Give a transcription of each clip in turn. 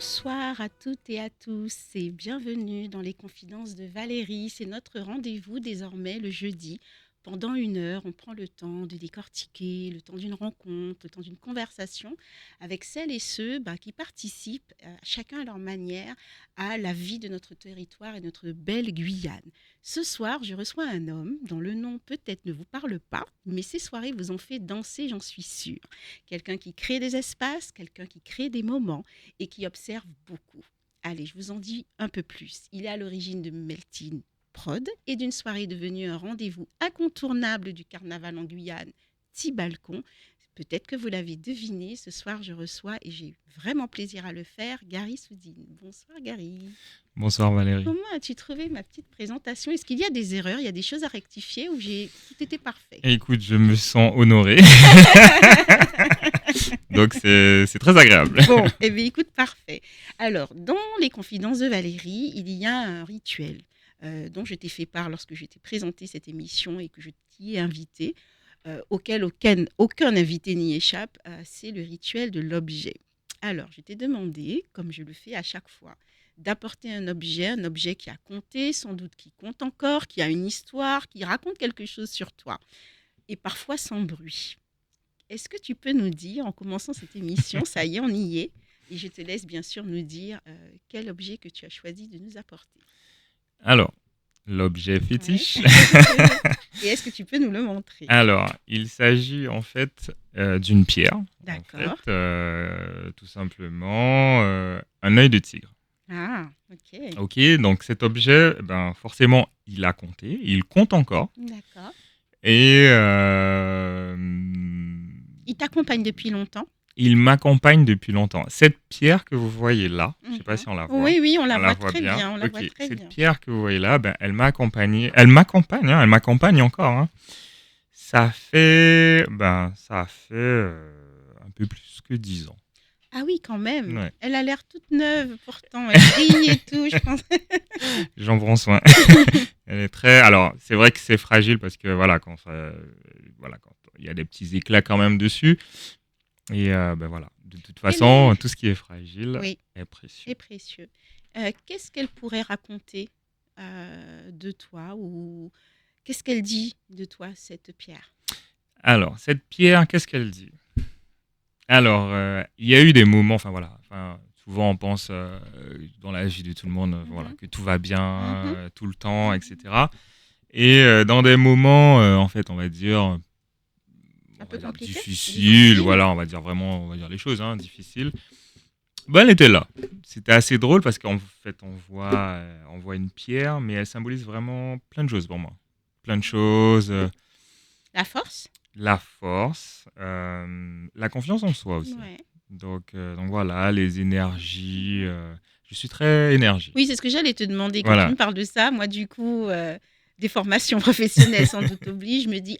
Bonsoir à toutes et à tous et bienvenue dans les confidences de Valérie. C'est notre rendez-vous désormais le jeudi. Pendant 1 heure, on prend le temps de décortiquer, le temps d'une rencontre, le temps d'une conversation avec celles et ceux qui participent, chacun à leur manière, à la vie de notre territoire et notre belle Guyane. Ce soir, je reçois un homme dont le nom peut-être ne vous parle pas, mais ces soirées vous ont fait danser, j'en suis sûre. Quelqu'un qui crée des espaces, quelqu'un qui crée des moments et qui observe beaucoup. Allez, je vous en dis un peu plus. Il est à l'origine de Melting Prod et d'une soirée devenue un rendez-vous incontournable du carnaval en Guyane, Balcon. Peut-être que vous l'avez deviné, ce soir je reçois, et j'ai vraiment plaisir à le faire, Gary Soudine. Bonsoir Gary. Bonsoir Valérie. Comment as-tu trouvé ma petite présentation? Est-ce qu'il y a des erreurs, il y a des choses à rectifier ou tout était parfait? Écoute, je me sens honoré. Donc c'est très agréable. Bon, eh bien écoute, parfait. Alors, dans les confidences de Valérie, il y a un rituel dont je t'ai fait part lorsque je t'ai présenté cette émission et que je t'y ai invité, auquel aucun invité n'y échappe, c'est le rituel de l'objet. Alors, je t'ai demandé, comme je le fais à chaque fois, d'apporter un objet qui a compté, sans doute qui compte encore, qui a une histoire, qui raconte quelque chose sur toi, et parfois sans bruit. Est-ce que tu peux nous dire, en commençant cette émission, ça y est, on y est, et je te laisse bien sûr nous dire quel objet que tu as choisi de nous apporter. Alors, l'objet fétiche. Ouais. Et est-ce que tu peux nous le montrer? Alors, il s'agit en fait d'une pierre. D'accord. En fait, tout simplement un œil de tigre. Ah, ok. Ok, donc cet objet, forcément, il a compté, il compte encore. D'accord. Et Il t'accompagne depuis longtemps? il m'accompagne depuis longtemps. Cette pierre que vous voyez là, je ne sais pas si on la voit. Oui, on la voit voit très bien. On la voit très cette bien. pierre que vous voyez là, elle m'a accompagné. Elle m'accompagne, elle m'accompagne encore. Hein. Ça fait un peu plus que 10 ans. Ah oui, quand même. Ouais. Elle a l'air toute neuve pourtant. Elle brille et tout, je pense. J'en prends soin. Elle est très. Alors, c'est vrai que c'est fragile parce que quand il y a des petits éclats quand même dessus. Et voilà. De toute façon, tout ce qui est fragile est précieux. Est précieux. Qu'est-ce qu'elle pourrait raconter de toi ou qu'est-ce qu'elle dit de toi, cette pierre? Alors, cette pierre, qu'est-ce qu'elle dit? Alors, il y a eu des moments, souvent on pense dans la vie de tout le monde, que tout va bien tout le temps, etc. Et dans des moments, en fait, on va dire difficiles, on va dire les choses, difficiles. Elle était là. C'était assez drôle parce qu'en fait, on voit une pierre, mais elle symbolise vraiment plein de choses pour moi. Plein de choses. La force? La force, la confiance en soi aussi. Ouais. Donc voilà, les énergies. Je suis très énergie. Oui, c'est ce que j'allais te demander quand tu me parles de ça. Moi, du coup, des formations professionnelles sans doute obligent. Je me dis,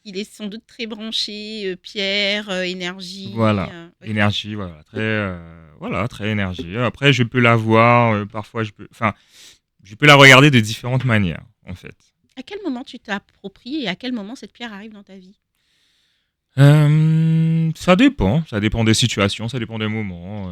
il est sans doute très branché, pierre, énergie. Voilà, énergie, très énergie. Après, je peux la voir, parfois, je peux la regarder de différentes manières, en fait. À quel moment tu t'appropries et à quel moment cette pierre arrive dans ta vie? Ça dépend des situations, ça dépend des moments.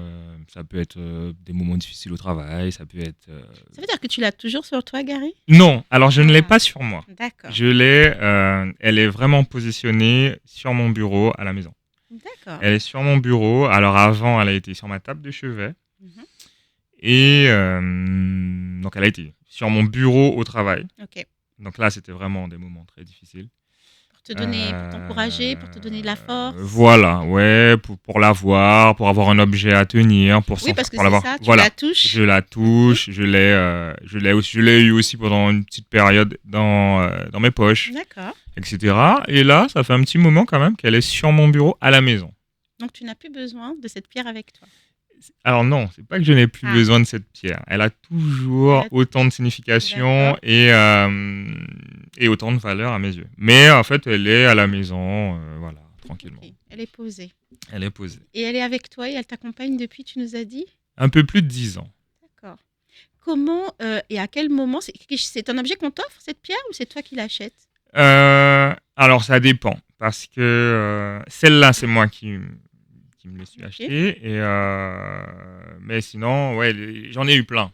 Ça peut être des moments difficiles au travail, ça peut être... Ça veut dire que tu l'as toujours sur toi, Gary? Non, alors je ne l'ai pas sur moi. D'accord. Elle est vraiment positionnée sur mon bureau à la maison. D'accord. Elle est sur mon bureau, alors avant elle a été sur ma table de chevet. Et donc elle a été sur mon bureau au travail. Ok. Donc là c'était vraiment des moments très difficiles. Pour t'encourager, pour te donner de la force. Voilà, pour l'avoir, pour avoir un objet à tenir, pour oui, parce que pour l'avoir. Ça, tu la touches. Je la touche, je l'ai eu aussi pendant une petite période dans mes poches, d'accord, etc. Et là, ça fait un petit moment quand même qu'elle est sur mon bureau à la maison. Donc tu n'as plus besoin de cette pierre avec toi. Alors non, c'est pas que je n'ai plus besoin de cette pierre. Elle a toujours autant de signification et autant de valeur à mes yeux. Mais en fait, elle est à la maison, tranquillement. Okay. Elle est posée. Elle est posée. Et elle est avec toi et elle t'accompagne depuis, tu nous as dit? Un peu plus de 10 ans. D'accord. Comment et à quel moment c'est un objet qu'on t'offre, cette pierre, ou c'est toi qui l'achètes? Alors ça dépend. Parce que celle-là, c'est moi qui qui me les suis Ok. achetés. Mais sinon, ouais, j'en ai eu plein.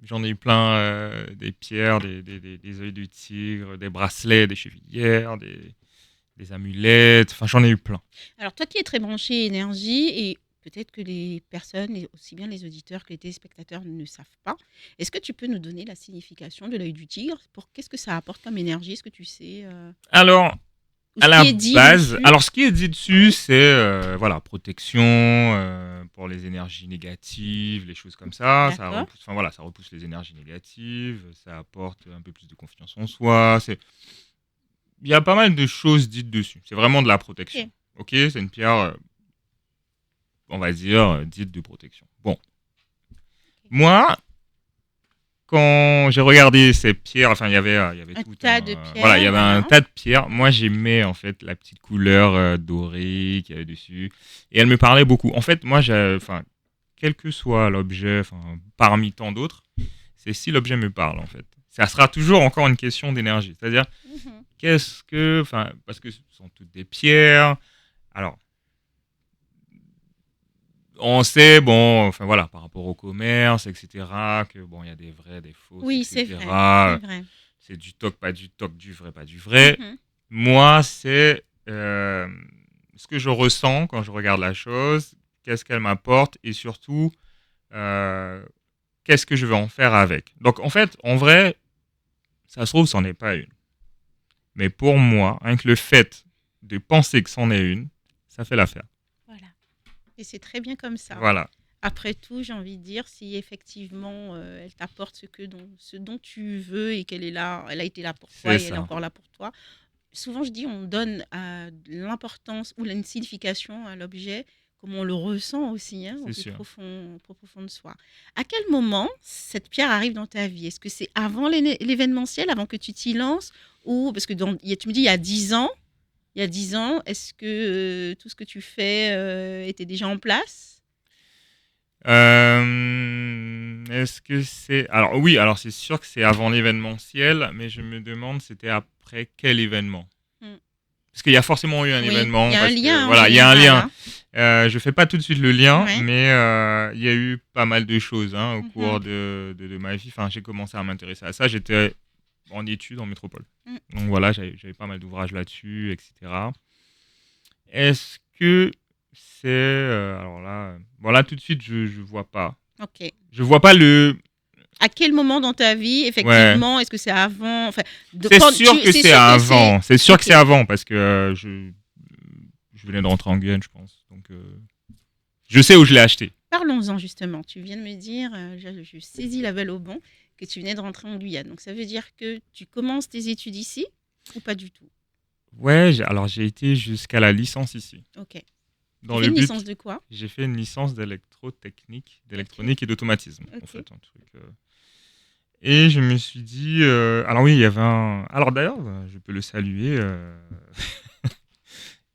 J'en ai eu plein, des pierres, des œils de tigre, des bracelets, des chevillères, des amulettes. Enfin, j'en ai eu plein. Alors, toi qui es très branché énergie, et peut-être que les personnes, et aussi bien les auditeurs que les téléspectateurs, ne savent pas, est-ce que tu peux nous donner la signification de l'œil du tigre? Qu'est-ce que ça apporte comme énergie? Est-ce que tu sais Alors, ou à ce la qui est dit base, dessus? alors ce qui est dit dessus, Oui. c'est voilà, protection pour les énergies négatives, les choses comme ça. Ça D'accord. repousse, enfin, voilà, ça repousse les énergies négatives, ça apporte un peu plus de confiance en soi. Il y a pas mal de choses dites dessus. C'est vraiment de la protection. Ok. Ok, c'est une pierre, on va dire, dite de protection. Bon, moi, quand j'ai regardé ces pierres, enfin, il y avait Un tout tas de voilà, il y pierres, avait un voilà. tas de pierres. Moi, j'aimais, en fait, la petite couleur dorée qu'il y avait dessus. Et elle me parlait beaucoup. En fait, moi, enfin, quel que soit l'objet, enfin, parmi tant d'autres, c'est si l'objet me parle, en fait. Ça sera toujours encore une question d'énergie. C'est-à-dire, Mhm. enfin, parce que ce sont toutes des pierres. Alors, on sait, bon, enfin voilà, par rapport au commerce, etc., que bon, il y a des vrais, des fausses, Oui, c'est vrai. C'est etc. vrai. C'est du toc, pas du toc, du vrai, pas du vrai. Mhm. Moi, c'est ce que je ressens quand je regarde la chose, qu'est-ce qu'elle m'apporte et surtout, euh, qu'est-ce que je vais en faire avec. Donc, en fait, en vrai, ça se trouve, c'en est pas une. Mais pour moi, rien que le fait de penser que c'en est une, ça fait l'affaire. Voilà. Et c'est très bien comme ça. Voilà, Après tout, j'ai envie de dire, si effectivement elle t'apporte ce dont tu veux et qu'elle est là, elle a été là pour toi c'est et elle est ça, encore là pour toi. Souvent, je dis, on donne l'importance ou une signification à l'objet comme on le ressent aussi, hein, c'est sûr. au plus profond de soi. À quel moment cette pierre arrive dans ta vie? Est-ce que c'est avant l'événementiel, avant que tu t'y lances? Ou parce que tu me dis il y a 10 ans, est-ce que tout ce que tu fais était déjà en place? Est-ce que c'est... Alors oui, alors c'est sûr que c'est avant l'événementiel, mais je me demande c'était après quel événement. Hmm. Parce qu'il y a forcément eu un Oui, il y événement, a un parce que lien en voilà, il y a un général, lien. hein. Je fais pas tout de suite le lien, Ouais. mais il y a eu pas mal de choses hein, au Mhm. cours de ma vie. Enfin, j'ai commencé à m'intéresser à ça. J'étais en études en métropole. Mm. Donc voilà, j'avais pas mal d'ouvrages là-dessus, etc. Est-ce que c'est... alors là, voilà, tout de suite, je vois pas. Ok. Je vois pas le... À quel moment dans ta vie, Ouais. effectivement, est-ce que c'est avant, enfin, C'est sûr que c'est c'est sûr que c'est, avant. C'est sûr que ok. c'est avant parce que je venais de rentrer en Guyane, je pense. Donc, je sais où je l'ai acheté. Parlons-en justement. Tu viens de me dire, je saisis la balle au bon, que tu venais de rentrer en Guyane. Donc ça veut dire que tu commences tes études ici ou pas du tout? Ouais, alors j'ai été jusqu'à la licence ici. Ok. Tu Dans fais le une licence but, de quoi? j'ai fait une licence d'électrotechnique, Ok. d'électronique et d'automatisme. En Ok. fait, un truc. Et je me suis dit, alors oui, il y avait un. Alors d'ailleurs, je peux le saluer,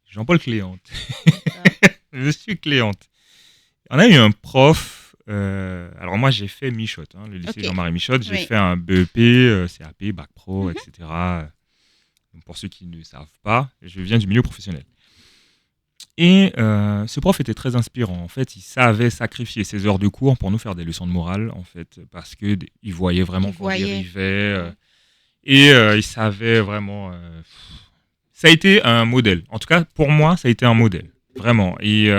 Jean-Paul Cléante. D'accord. Monsieur Cléante. On a eu un prof. Alors moi, j'ai fait Michotte, hein, le lycée Ok. Jean-Marie Michotte. J'ai Oui. fait un BEP, CAP, Bac Pro, Mhm. etc. Donc, pour ceux qui ne savent pas, je viens du milieu professionnel. Et ce prof était très inspirant. En fait, il savait sacrifier ses heures de cours pour nous faire des leçons de morale, en fait, parce que il voyait vraiment Il qu'on voyait. dérivait. Ouais. Et il savait vraiment. Ça a été un modèle. En tout cas, pour moi, ça a été un modèle. Vraiment. Et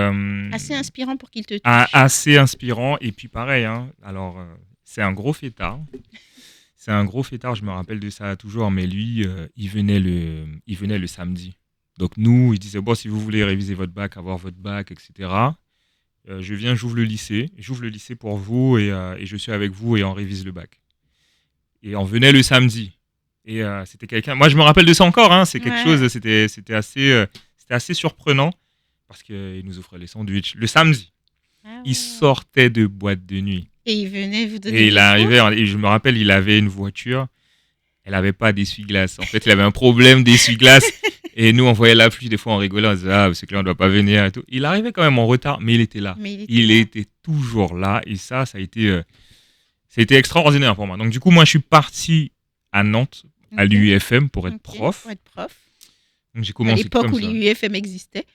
Assez inspirant pour qu'il te touche. assez inspirant. Et puis pareil, hein, alors c'est un gros fêtard. C'est un gros fêtard, je me rappelle de ça toujours, mais lui, il venait le samedi. Donc nous, il disait, bon, si vous voulez réviser votre bac, avoir votre bac, etc., je viens, j'ouvre le lycée pour vous et je suis avec vous et on révise le bac. Et on venait le samedi. Et c'était quelqu'un, moi je me rappelle de ça encore, hein, c'est quelque chose, Ouais. c'était assez surprenant parce qu'il nous offrait les sandwichs le samedi. Ah Il ouais. sortait de boîte de nuit. Et il venait vous donner Et il des cours? arrivait, et je me rappelle, il avait une voiture, elle n'avait pas d'essuie-glace. En fait, il avait un problème d'essuie-glace. Et nous, on voyait la pluie, des fois, on rigolait, on disait, ah, c'est clair, on ne doit pas venir et tout. Il arrivait quand même en retard, mais il était là. Mais il était Il là. était toujours là. Et ça a été extraordinaire pour moi. Donc, du coup, moi, je suis parti à Nantes, à Ok. l'UIFM, pour être Ok. Pour prof. être prof. Donc, j'ai À commencé l'époque comme où ça. l'IUFM existait.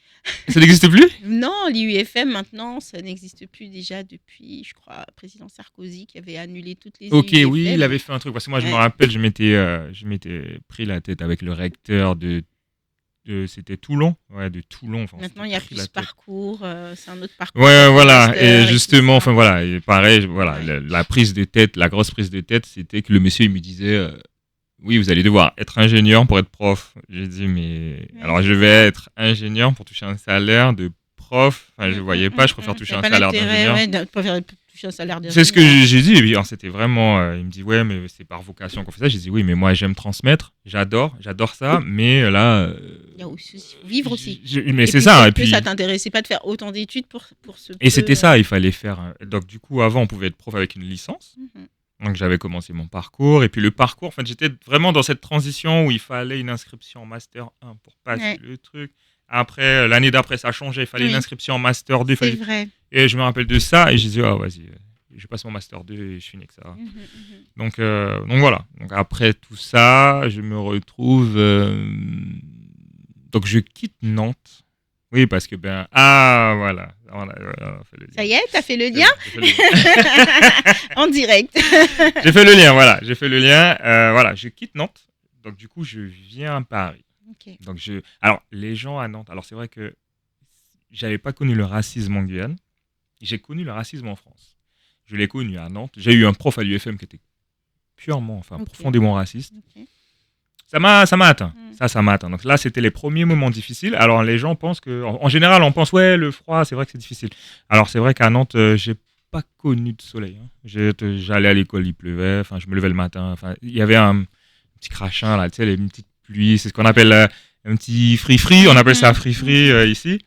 Ça n'existe plus? Non, l'IUFM maintenant, ça n'existe plus déjà depuis, je crois, président Sarkozy qui avait annulé toutes les Ok, oui, il IUFM. avait fait un truc. Parce que moi, je me Ouais. rappelle, je m'étais pris la tête avec le recteur c'était Toulon. Ouais, de Toulon. Enfin, on Maintenant, s'était il n'y a pris plus la ce tête. parcours, c'est un autre parcours Ouais, avec le voilà. Et master et tout justement, ça. enfin voilà, et pareil, voilà, Ouais. la prise de tête, la grosse prise de tête, c'était que le monsieur il me disait, oui, vous allez devoir être ingénieur pour être prof. J'ai dit, mais Ouais, alors je c'est vais ça. être ingénieur pour toucher un salaire de prof. Enfin, je voyais pas, je préfère Il toucher n'y a un pas salaire d'intérêt d'ingénieur. ouais, de préférer toucher un salaire C'est ce que d'ingénieur. j'ai dit. Et puis, alors, c'était vraiment. Il me dit, ouais, mais c'est par vocation qu'on fait ça. J'ai dit, oui, mais moi, j'aime transmettre. J'adore ça. Mais là. Il y a aussi vivre aussi. Mais Et c'est puis ça. Et peut-être que ça puis. t'intéressait pas de faire autant d'études pour ce Et peu. c'était ça, il fallait faire. Donc, du coup, avant, on pouvait être prof avec une licence. Mhm. Donc, j'avais commencé mon parcours. Et puis, le parcours, en fait, j'étais vraiment dans cette transition où il fallait une inscription en Master 1 pour passer Ouais, le truc. Après, l'année d'après, ça a changé. Il fallait une oui, inscription en Master 2. c'est vrai. Et je me rappelle de ça. Et j'ai dit, ah, vas-y, je passe mon Master 2 et je finis avec ça. Mhm, mhm. Donc voilà. Donc après tout ça, je me retrouve. Donc je quitte Nantes. Oui, parce que ben. Ah, voilà. On a fait le Ça lien. y est, t'as fait le C'est lien bon, j'ai fait le lien. en direct. J'ai fait le lien, voilà. J'ai fait le lien. Voilà, je quitte Nantes. Donc du coup, je viens à Paris. Ok. Alors, les gens à Nantes. Alors, c'est vrai que j'avais pas connu le racisme en Guyane. J'ai connu le racisme en France. Je l'ai connu à Nantes. J'ai eu un prof à l'UFM qui était purement, enfin Ok. profondément raciste. Ok. Ça m'a atteint. Mm. Ça m'a atteint. Donc là, c'était les premiers moments difficiles. Alors les gens pensent que, en général, on pense ouais, le froid, c'est vrai que c'est difficile. Alors c'est vrai qu'à Nantes, j'ai pas connu de soleil. Hein. J'allais à l'école, il pleuvait. Enfin, je me levais le matin. Enfin, il y avait un petit crachin là, tu sais, les petites pluies. C'est ce qu'on appelle un petit fri-fri. On appelle ça Mhm, fri-fri mhm. ici.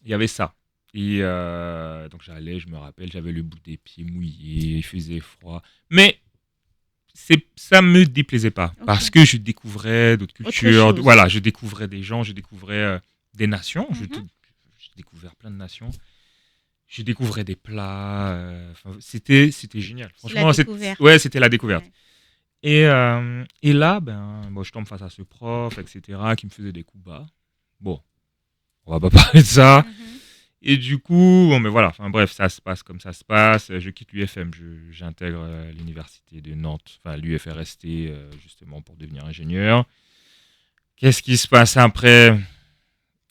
Il y avait ça. Et donc j'allais, je me rappelle, j'avais le bout des pieds mouillé, il faisait froid. Mais ça me déplaisait pas Ok. parce que je découvrais d'autres Autre cultures, chose. voilà, je découvrais des gens, je découvrais des nations, Mhm. j'ai découvert plein de nations, je découvrais des plats, c'était génial. C'est la Franchement, découverte. ouais, c'était la découverte. Ouais. Et là, ben, bon, je tombe face à ce prof, etc., qui me faisait des coups bas. Bon, on va pas parler de ça. Mhm. Et du coup, bon, mais voilà, enfin bref, ça se passe comme ça se passe. Je quitte l'UFM, j'intègre l'université de Nantes, enfin l'UFRST, justement pour devenir ingénieur. Qu'est-ce qui se passe après?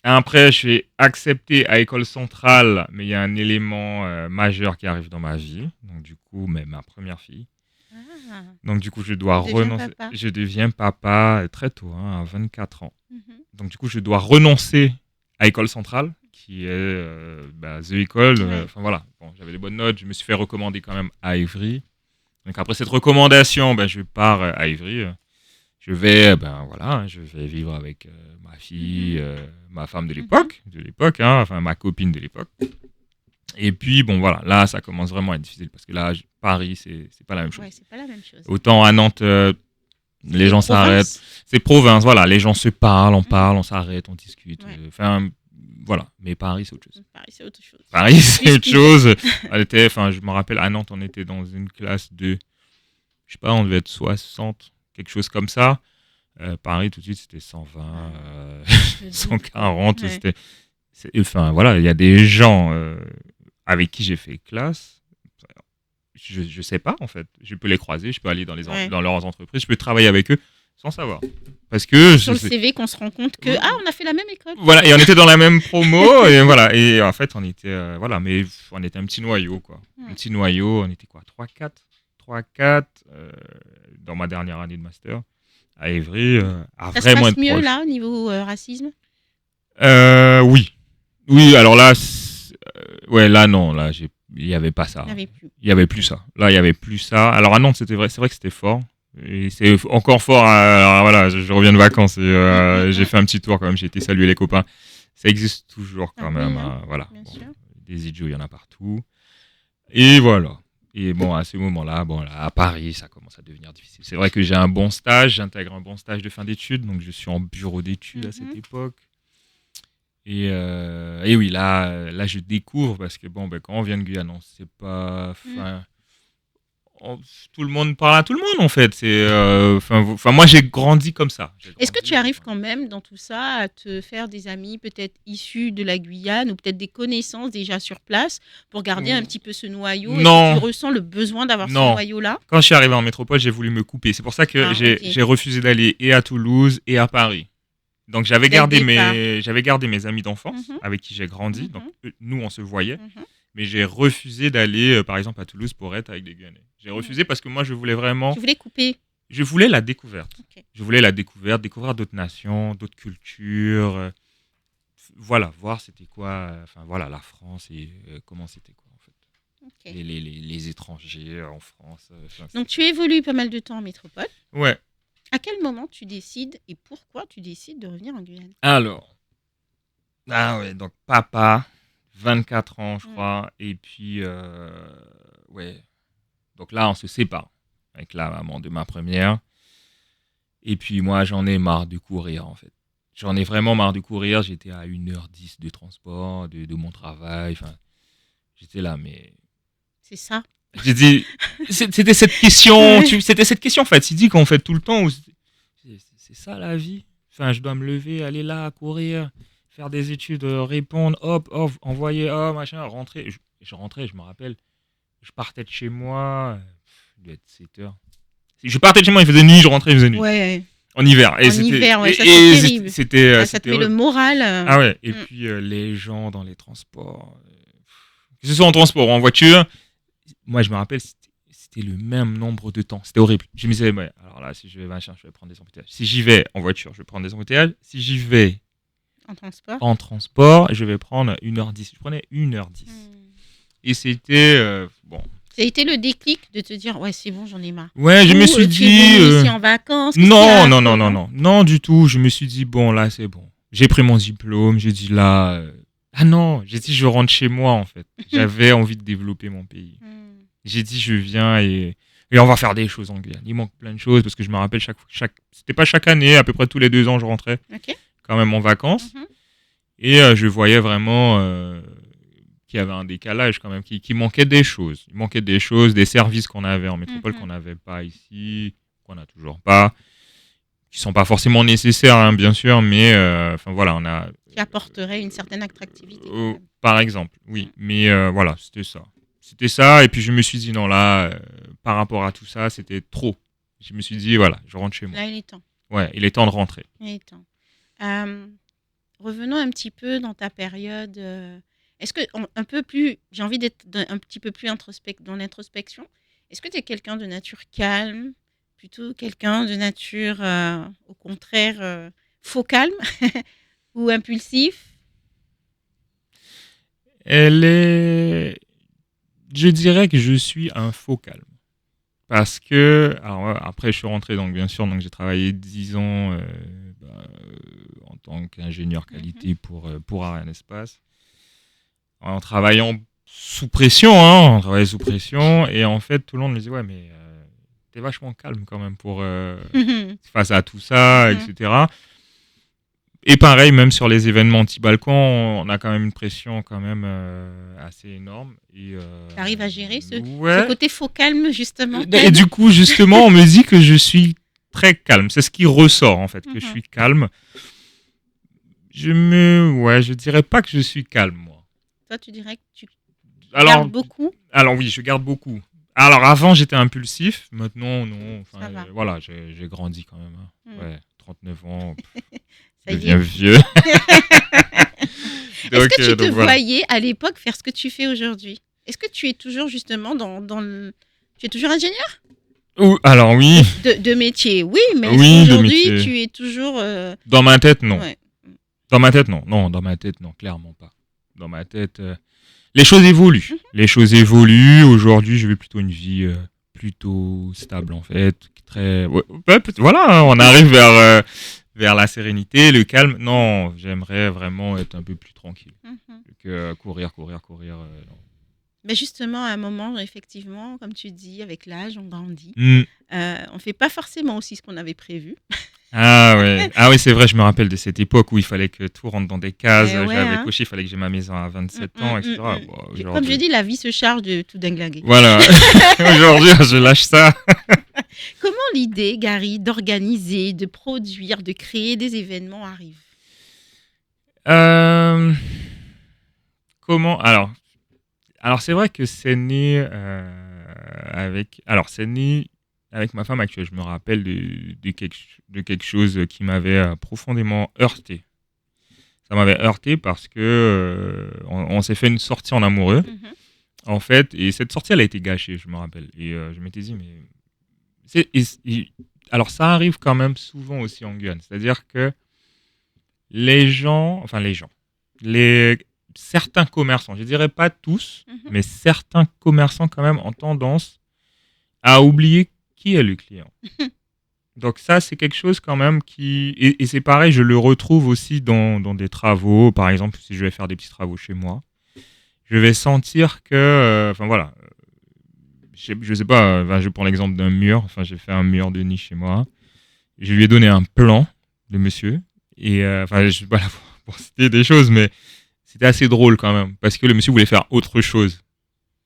Après, je suis accepté à École Centrale, mais il y a un élément majeur qui arrive dans ma vie. Donc du coup, ma première fille. Ah, Donc du coup, je dois tu deviens renoncer. papa. Je deviens papa très tôt, hein, à 24 ans. Mhm. Donc du coup, je dois renoncer à École Centrale, qui est The École. Ouais. Enfin voilà, bon, j'avais des bonnes notes, je me suis fait recommander quand même à Évry. Donc après cette recommandation, ben, je pars à Évry. Je vais, ben voilà, hein, je vais vivre avec ma fille, Mhm. ma femme Mhm. de l'époque, hein, enfin ma copine de l'époque. Et puis bon voilà, là ça commence vraiment à être difficile parce que là, Paris, c'est pas la même chose. Ouais, c'est pas la même chose. Autant à Nantes, les C'est gens s'arrêtent. province. C'est province, voilà, les gens se parlent, Mhm. on s'arrête, on discute. Ouais. Enfin, voilà. Mais Paris, c'est autre chose. Paris, c'est autre chose. Paris, c'est autre Puisqu'il chose. Enfin, je me rappelle, à Nantes, on était dans une classe de, je sais pas, on devait être 60, quelque chose comme ça. Paris, tout de suite, c'était 120, je doute, quoi. 140. Ouais. Enfin, voilà, il y a des gens avec qui j'ai fait classe. Je sais pas, en fait. Je peux les croiser, je peux aller Ouais. dans leurs entreprises, je peux travailler avec eux sans savoir. Parce que Sur le CV qu'on se rend compte que on a fait la même école. voilà, et on était dans la même promo, et voilà, et en fait, on était, voilà, mais on était un petit noyau, quoi. Un petit noyau, on était quoi, 3-4 dans ma dernière année de master, à Évry, à Ça se vraiment passe être mieux proche. là au niveau racisme. Oui. Oui, alors là, ouais, là, non, là, il n'y avait pas ça. Il n'y avait plus. Il n'y avait plus ça. Là, il n'y avait plus ça. Alors à Nantes, c'est vrai que c'était fort. Et c'est encore fort. Alors voilà, je reviens de vacances et j'ai fait un petit tour quand même. J'ai été saluer les copains. Ça existe toujours quand Ah même. oui, hein, Voilà. bien Bon, sûr. des idiots, il y en a partout. Et voilà. Et bon, à ce moment-là, bon, là, à Paris, ça commence à devenir difficile. C'est vrai que j'ai un bon stage. J'intègre un bon stage de fin d'études. Donc, je suis en bureau d'études à cette époque. Et oui, là, je découvre parce que bon, ben, quand on vient de Guyane, on sait pas. tout le monde parle à tout le monde en fait. Enfin, moi j'ai grandi comme ça. Est-ce que tu arrives quand même dans tout ça à te faire des amis peut-être issus de la Guyane ou peut-être des connaissances déjà sur place pour garder un petit peu ce noyau? Est-ce que tu Non, ressens le besoin d'avoir ce non. noyau-là? Quand je suis arrivé en métropole, j'ai voulu me couper. C'est pour ça que Ok. j'ai refusé d'aller et à Toulouse et à Paris. Donc Dès le départ. j'avais gardé mes amis d'enfance Mhm, avec qui j'ai grandi. Donc mhm, nous on se voyait, mhm. mais j'ai refusé d'aller par exemple à Toulouse pour être avec des Guyanais. J'ai refusé parce que moi je voulais Tu vraiment, voulais couper? je voulais la découverte. Ok. Je voulais la découverte, découvrir d'autres nations, d'autres cultures. Voilà, voir c'était quoi, enfin voilà la France et comment c'était quoi en fait. Ok. Les étrangers en France. Donc tu évolues pas mal de temps en métropole. Ouais. À quel moment tu décides et pourquoi tu décides de revenir en Guyane? Alors, ah ouais, donc papa, 24 ans, je Mm. crois. Et puis, ouais. Donc là, on se sépare avec la maman de ma première. Et puis, moi, j'en ai marre de courir, en fait. J'en ai vraiment marre de courir. J'étais à 1h10 de transport, de mon travail. Enfin, j'étais là, mais. C'est ça. J'ai dit. C'était cette question. C'était cette question fatidique, en fait, tout le temps. C'est ça la vie. Enfin, je dois me lever, aller là, courir, faire des études, répondre, hop, hop, envoyer, hop, machin, rentrer. Je rentrais, je me rappelle, je partais de chez moi, il devait être 7 heures. Je partais de chez moi, il faisait nuit, je rentrais, il faisait nuit. Ouais. En hiver. En hiver, ouais, ça c'est terrible. Ah, ça te C'était met le horrible. moral. Ah ouais, et puis les gens dans les transports, que ce soit en transport ou en voiture, moi je me rappelle, c'était le même nombre de temps. C'était horrible. Je me disais, ouais, alors là, si je vais machin, je vais prendre des embouteillages. Si j'y vais en voiture, je vais prendre des embouteillages. Si j'y vais En transport. en transport, je vais prendre 1h10. Je prenais 1h10. Et c'était, bon. Ça a été le déclic de te dire, ouais, c'est bon, j'en ai marre. Ouais, je me suis Tu es dit. venu ici en vacances. Non, non, non, non, non. Non, du tout. Je me suis dit, bon, là, c'est bon. J'ai pris mon diplôme. J'ai dit, là. Ah non, j'ai dit, je rentre chez moi, en fait. J'avais envie de développer mon pays. J'ai dit, je viens et on va faire des choses en Guyane. Il manque plein de choses parce que je me rappelle, c'était pas chaque année, à peu près tous les 2 ans, je rentrais quand même en vacances. Et je voyais vraiment qu'il y avait un décalage quand même, qu'il manquait des choses. Il manquait des choses, des services qu'on avait en métropole qu'on n'avait pas ici, qu'on n'a toujours pas, qui sont pas forcément nécessaires, hein, bien sûr, mais enfin voilà, on a. Qui apporterait une certaine attractivité. Par exemple, oui. Mais voilà, c'était ça. C'était ça, et puis je me suis dit, non, là, par rapport à tout ça, c'était trop. Je me suis dit, voilà, je rentre chez moi. Là, il est temps. Ouais, il est temps de rentrer. Il est temps. Revenons un petit peu dans ta période. Est-ce que, un peu plus, j'ai envie d'être un petit peu plus dans l'introspection. Est-ce que tu es quelqu'un de nature calme, plutôt quelqu'un de nature, au contraire, faux calme ou impulsif? Je dirais que je suis un faux calme. Parce que, alors après je suis rentré, donc bien sûr, donc j'ai travaillé 10 ans en tant qu'ingénieur qualité pour Ariane Espace. En travaillant sous pression, hein, on travaillait sous pression, et en fait tout le monde me disait, ouais mais t'es vachement calme quand même pour face à tout ça, etc. Et pareil, même sur les événements anti-balcon, on a quand même une pression quand même assez énorme. Tu arrives à gérer ce côté faux calme, justement. Et du coup, justement, on me dit que je suis très calme. C'est ce qui ressort, en fait, que je suis calme. Je dirais pas que je suis calme, moi. Toi, tu dirais que tu gardes beaucoup? Alors oui, je garde beaucoup. Alors avant, j'étais impulsif. Maintenant, non. Enfin, voilà, j'ai grandi quand même. Hein. Ouais, 39 ans. Ça deviens vieux. Est-ce que tu te voyais à l'époque faire ce que tu fais aujourd'hui? Est-ce que tu es toujours justement Tu es toujours ingénieur? Alors oui. De métier, oui, mais aujourd'hui, tu es toujours... Dans ma tête, non. Ouais. Dans ma tête, non. Non, dans ma tête, non, clairement pas. Dans ma tête, les choses évoluent. Les choses évoluent. Aujourd'hui, je veux plutôt une vie plutôt stable, en fait. Très... Ouais, voilà, on arrive vers la sérénité, le calme. Non, j'aimerais vraiment être un peu plus tranquille que courir. Non. Mais justement, à un moment, effectivement, comme tu dis, avec l'âge, on grandit. On ne fait pas forcément aussi ce qu'on avait prévu. Ah ouais. Ah oui, c'est vrai, je me rappelle de cette époque où il fallait que tout rentre dans des cases. Eh ouais, J'avais hein. coché, il fallait que j'ai ma maison à Mm, 27 ans, mm, mm, etc. mm. Bon, Comme je aujourd'hui. dis, la vie se charge de tout dinglinguer. Voilà. Aujourd'hui, je lâche ça. Comment l'idée, Gary, d'organiser, de produire, de créer des événements arrive? Euh, comment alors c'est vrai que c'est né c'est né avec ma femme actuelle. Je me rappelle de quelque chose qui m'avait profondément heurté. Ça m'avait heurté parce que on s'est fait une sortie en amoureux, Mhm, en fait, et cette sortie, elle a été gâchée, je me rappelle. Et je m'étais dit, mais alors ça arrive quand même souvent aussi en Guyane, c'est-à-dire que les certains commerçants, je dirais pas tous, mhm. mais certains commerçants quand même ont tendance à oublier qui est le client. Donc ça, c'est quelque chose quand même et c'est pareil, je le retrouve aussi dans des travaux. Par exemple, si je vais faire des petits travaux chez moi, je vais sentir que, enfin voilà, je sais pas, je prends l'exemple d'un mur. Enfin, j'ai fait un mur de nid chez moi. Je lui ai donné un plan de monsieur. Et enfin, je sais pas pour citer des choses, mais c'était assez drôle quand même. Parce que le monsieur voulait faire autre chose.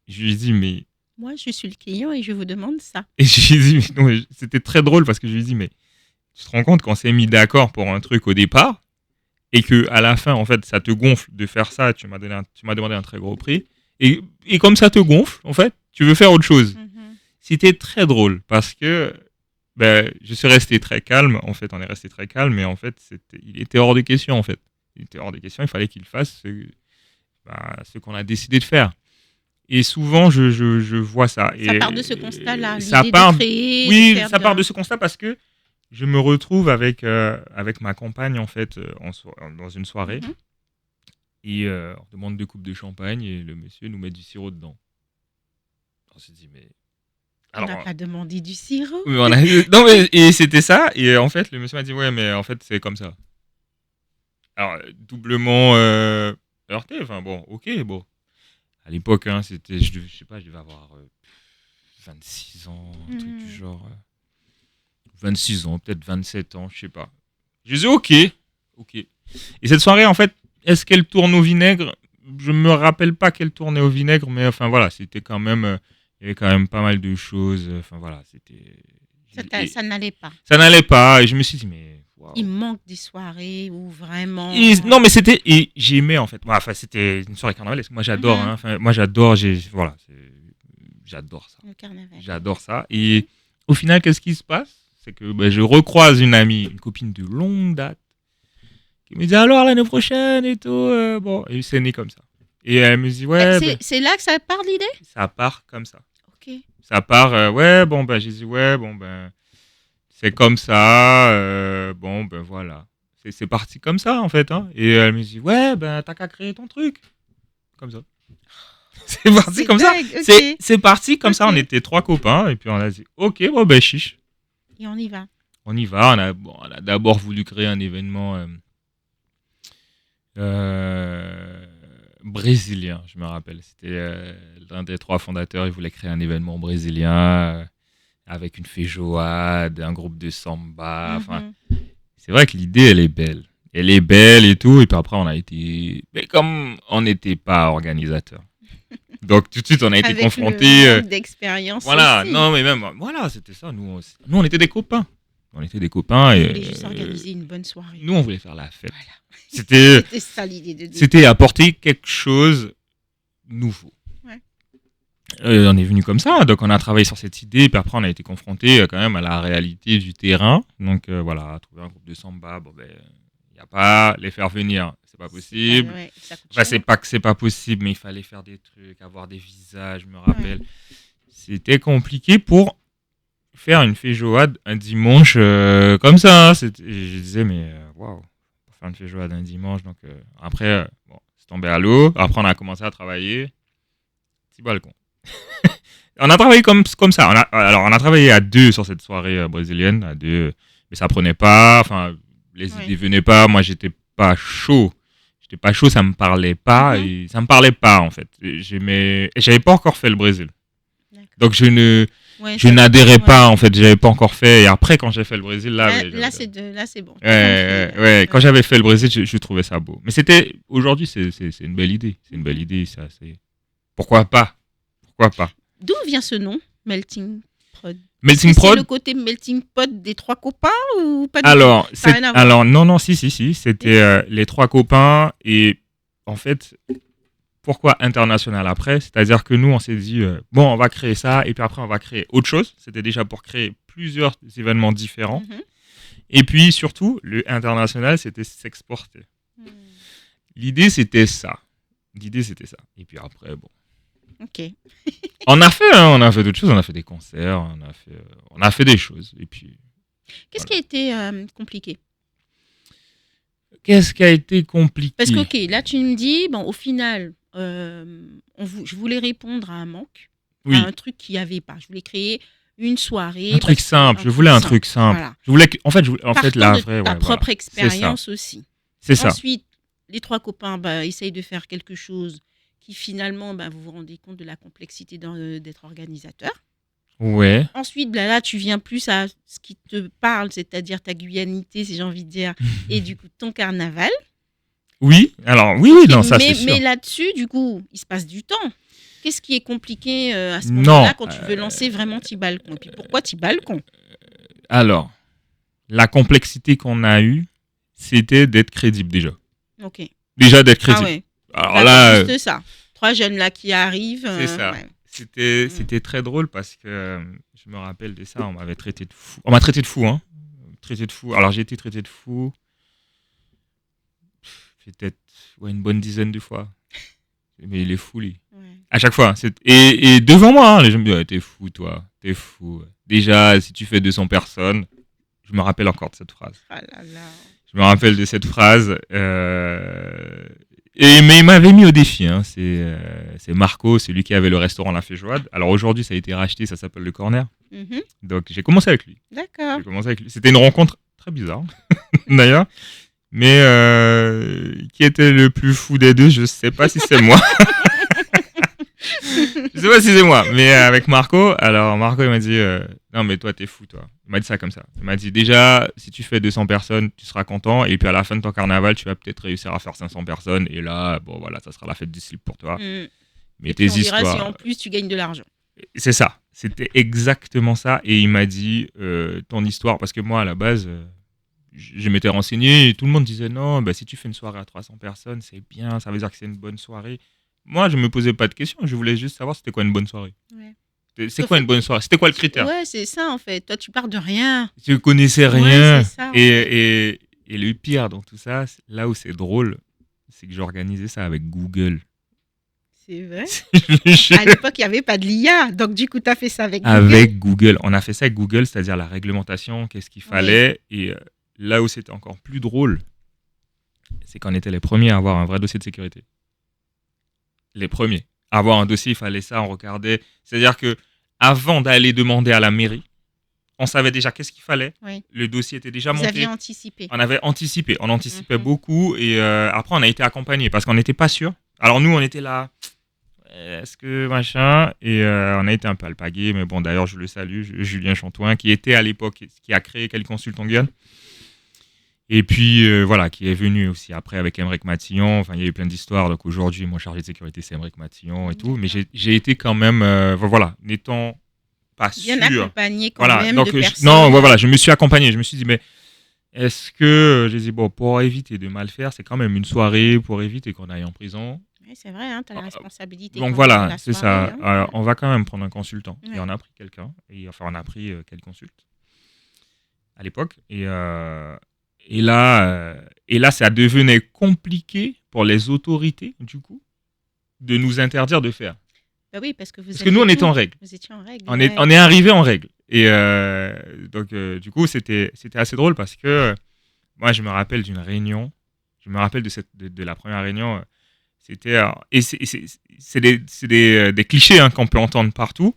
Je lui ai dit, mais. Moi, je suis le client et je vous demande ça. Et je lui ai dit, mais non, mais c'était très drôle parce que je lui ai dit, mais tu te rends compte qu'on s'est mis d'accord pour un truc au départ et que à la fin, en fait, ça te gonfle de faire ça. Tu m'as demandé un très gros prix. Et comme ça te gonfle, en fait, tu veux faire autre chose. Mhm. C'était très drôle parce que ben, je suis resté très calme. En fait, on est resté très calme, mais en fait, il était hors de question. En fait, il était hors de question. Il fallait qu'il fasse ce qu'on a décidé de faire. Et souvent, je vois ça. Ça Et part de ce constat-là, ça l'idée part, de créer, de oui, faire ça part de bien. ce constat parce que je me retrouve avec ma compagne en fait dans une soirée Mhm. et on demande 2 coupes de champagne et le monsieur nous met du sirop dedans. On se dit mais On alors n'a pas demandé du sirop. oui, non mais et c'était ça et en fait le monsieur m'a dit ouais mais en fait c'est comme ça. Alors doublement heurté. Enfin bon ok bon à l'époque hein, je sais pas je devais avoir 26 ans un truc du Mhm. genre 26 ans peut-être 27 ans je sais pas. Je dis ok ok. Et cette soirée en fait est-ce qu'elle tourne au vinaigre? Je me rappelle pas qu'elle tournait au vinaigre mais enfin voilà c'était quand même il y avait quand même pas mal de choses enfin voilà c'était et Ça n'allait pas. ça n'allait pas et je me suis dit mais Il waouh. manque des soirées où vraiment. Non mais c'était et j'aimais en fait. Ouais, enfin c'était une soirée carnavalesque. Moi j'adore Mhm. hein. Enfin moi j'adore voilà, j'adore ça. Le carnaval. J'adore ça et au final qu'est-ce qui se passe? C'est que ben, je recroise une amie, une copine de longue date qui me dit alors l'année prochaine et tout bon et c'est né comme ça. Et elle me dit ouais ben C'est là que ça part l'idée? ça part comme ça. Ok. Ça part ouais bon ben j'ai dit ouais bon ben c'est comme ça bon ben voilà. C'est parti comme ça en fait hein. Et elle me dit ouais ben t'as qu'à créer ton truc comme ça. C'est parti C'est comme ça. dingue, ok. C'est parti comme ça. On Ok. était 3 copains et puis on a dit ok bon ben chiche. Et on y va. On y va. On a d'abord voulu créer un événement euh, brésilien. Je me rappelle. C'était l'un des 3 fondateurs. Il voulait créer un événement brésilien avec une feijoada, un groupe de samba. Enfin, Mhm. c'est vrai que l'idée elle est belle. Elle est belle et tout. Et puis après on a été. Mais comme on n'était pas organisateur. Donc tout de suite on a été Avec le confronté. manque d'expérience Voilà, aussi. non mais même voilà, c'était ça. Nous on était des copains. On était des copains Vous et voulez juste organiser une bonne soirée. nous on voulait faire la fête. Voilà. C'était C'était ça l'idée de c'était départ. apporter quelque chose nouveau. Ouais. On est venu comme ça, donc on a travaillé sur cette idée, puis après on a été confronté quand même à la réalité du terrain. Donc voilà, trouver un groupe de samba, bon ben y a pas les faire venir, c'est pas possible. Ouais, ça coûte Enfin, cher. c'est pas que c'est pas possible, mais il fallait faire des trucs, avoir des visages, je me Ouais. rappelle. C'était compliqué pour faire une feijoade un dimanche comme ça. Je disais, mais waouh, pour faire une feijoade un dimanche. Donc après, bon, c'est tombé à l'eau. Après, on a commencé à travailler. Petit balcon. On a travaillé comme ça. Alors, on a travaillé à 2 sur cette soirée brésilienne, à 2, mais ça prenait pas. Enfin, les Ouais. idées venaient pas. Moi, j'étais pas chaud. J'étais pas chaud, ça me parlait pas. Mhm. Et ça me parlait pas, en fait. J'avais pas encore fait le Brésil. D'accord. Donc, Ouais, je ça, n'adhérais ouais. pas, en fait, j'avais pas encore fait. Et après, quand j'ai fait le Brésil, là, Là, ouais, là, c'est bon. T'as compris, ouais, là. ouais, quand Ouais. j'avais fait le Brésil, je trouvais ça beau. Mais aujourd'hui, c'est une belle idée. C'est une belle Mhm. idée, ça. Pourquoi pas? Pourquoi pas? D'où vient ce nom, Melting Pot? Est-ce que Melting c'est le Prod. côté melting pot des trois copains ou pas du tout? Ça n'a rien à voir. Alors, non, non, si. Et C'était si. les trois copains. Et en fait, pourquoi international après? C'est-à-dire que nous, on s'est dit, bon, on va créer ça. Et puis après, on va créer autre chose. C'était déjà pour créer plusieurs événements différents. Mhm. Et puis, surtout, le international, c'était s'exporter. Hmm. L'idée, c'était ça. L'idée, c'était ça. Et puis après, bon. Ok. On a fait d'autres choses. On a fait des concerts. On a fait des choses. Et puis, Qu'est-ce voilà. qui a été compliqué? Qu'est-ce qui a été Parce que, compliqué? ok, là, tu me dis, bon, au final, je voulais répondre à un manque, à Oui. un truc qu'il n'y avait pas. Je voulais créer une Un soirée, truc parce que simple. un Je voulais truc un simple. truc simple. Voilà. Je voulais, en fait, Partant la de vraie, ta ouais, voilà. propre C'est ça. expérience aussi. C'est ça. Ensuite, les trois copains essayent de faire quelque chose qui finalement, vous vous rendez compte de la complexité d'être organisateur. Ouais. Ensuite, là, tu viens plus à ce qui te parle, c'est-à-dire ta guyanité, si j'ai envie de dire, et du coup, ton carnaval. Oui. Alors, oui, Ok, non, ça, c'est mais sûr. là-dessus, du coup, il se passe du temps. Qu'est-ce qui est compliqué à ce Non. moment-là quand tu veux lancer vraiment Balcon? Et puis pourquoi Balcon? Alors, la complexité qu'on a eue, c'était d'être crédible déjà. Ok. Déjà d'être Ah crédible. ouais. Alors D'accord, là, juste ça. Trois jeunes là qui arrivent. c'est ça. Ouais. Mm. C'était très drôle parce que je me rappelle de ça, on m'avait traité de fou. On m'a traité de fou, hein. Traité de fou. Alors j'ai été traité de fou peut-être une bonne dizaine de fois. Mais il est fou, lui. Ouais. À chaque fois. Et devant moi, hein, les gens me disent, ouais, t'es fou, toi. T'es fou. Déjà, si tu fais 200 personnes, je me rappelle encore de cette phrase. Ah là là. Je me rappelle de cette phrase. Mais il m'avait mis au défi. Hein. C'est Marco, c'est lui qui avait le restaurant La Féjoade. Alors aujourd'hui, ça a été racheté, ça s'appelle Le Corner. Mhm. Donc j'ai commencé avec lui. D'accord. C'était une rencontre très bizarre, d'ailleurs. Mais qui était le plus fou des deux, je sais pas si c'est moi. Je sais pas si c'est moi. Mais avec Marco, alors Marco, il m'a dit non, mais toi, t'es fou, toi. Il m'a dit ça comme ça. Il m'a dit déjà, si tu fais 200 personnes, tu seras content. Et puis à la fin de ton carnaval, tu vas peut-être réussir à faire 500 personnes. Et là, bon, voilà, ça sera la fête du slip pour toi. Mm. Mais Et tes puis on verra si histoires. en plus tu gagnes de l'argent. C'est ça. C'était exactement ça. Et il m'a dit ton histoire, parce que moi, à la base. Je m'étais renseigné et tout le monde disait non, si tu fais une soirée à 300 personnes, c'est bien, ça veut dire que c'est une bonne soirée. Moi, je me posais pas de questions, je voulais juste savoir c'était quoi une bonne soirée. Ouais. C'est quoi une bonne soirée? C'était quoi le critère? Ouais, c'est ça en fait. Toi, tu pars de rien. Je connaissais Ouais, rien. c'est ça, en fait. Et le pire dans tout ça, là où c'est drôle, c'est que j'organisais ça avec Google. C'est vrai. Je- À l'époque, il n'y avait pas de l'IA. Donc, du coup, tu as fait ça avec Google. Avec Google. On a fait ça avec Google, c'est-à-dire la réglementation, qu'est-ce qu'il fallait. Et là où c'était encore plus drôle, c'est qu'on était les premiers à avoir un vrai dossier de sécurité. Les premiers. Avoir un dossier, il fallait ça, on regardait. C'est-à-dire que avant d'aller demander à la mairie, on savait déjà qu'est-ce qu'il fallait. Oui. Le dossier était déjà Vous monté. aviez anticipé. On avait anticipé. On anticipait Mhm. beaucoup. Et après, on a été accompagnés parce qu'on n'était pas sûr. Alors nous, on était là. Est-ce que machin. Et on a été un peu alpagués. Mais bon, d'ailleurs, je le salue. Julien Chantoin, qui était à l'époque, qui a créé Quel Consult en Guyane. Et puis, voilà, qui est venu aussi après avec Émeric Matillon. Enfin, il y a eu plein d'histoires. Donc aujourd'hui, moi, chargé de sécurité, c'est Émeric Matillon et tout. Mais j'ai été quand même, voilà, n'étant pas Bien sûr. accompagné quand Voilà, même donc, de personnes. non, voilà, je me suis accompagné. Je me suis dit, mais est-ce que, j'ai dit, bon, pour éviter de mal faire, c'est quand même une soirée pour éviter qu'on aille en prison. Oui, c'est vrai, hein, tu as la responsabilité. Donc quand même de voilà, la c'est soirée, ça. hein. On va quand même prendre un consultant. Ouais. Et on a pris quelqu'un. Enfin, on a pris Quel Consult à l'époque. Et là, ça devenait compliqué pour les autorités, du coup, de nous interdire de faire. Bah oui, parce que Parce que nous, on était en règle. Vous étiez en règle. On ouais. est arrivé en règle. Et donc, du coup, c'était assez drôle parce que moi, je me rappelle d'une réunion. Je me rappelle de la première réunion. C'était et c'est des clichés qu'on peut entendre partout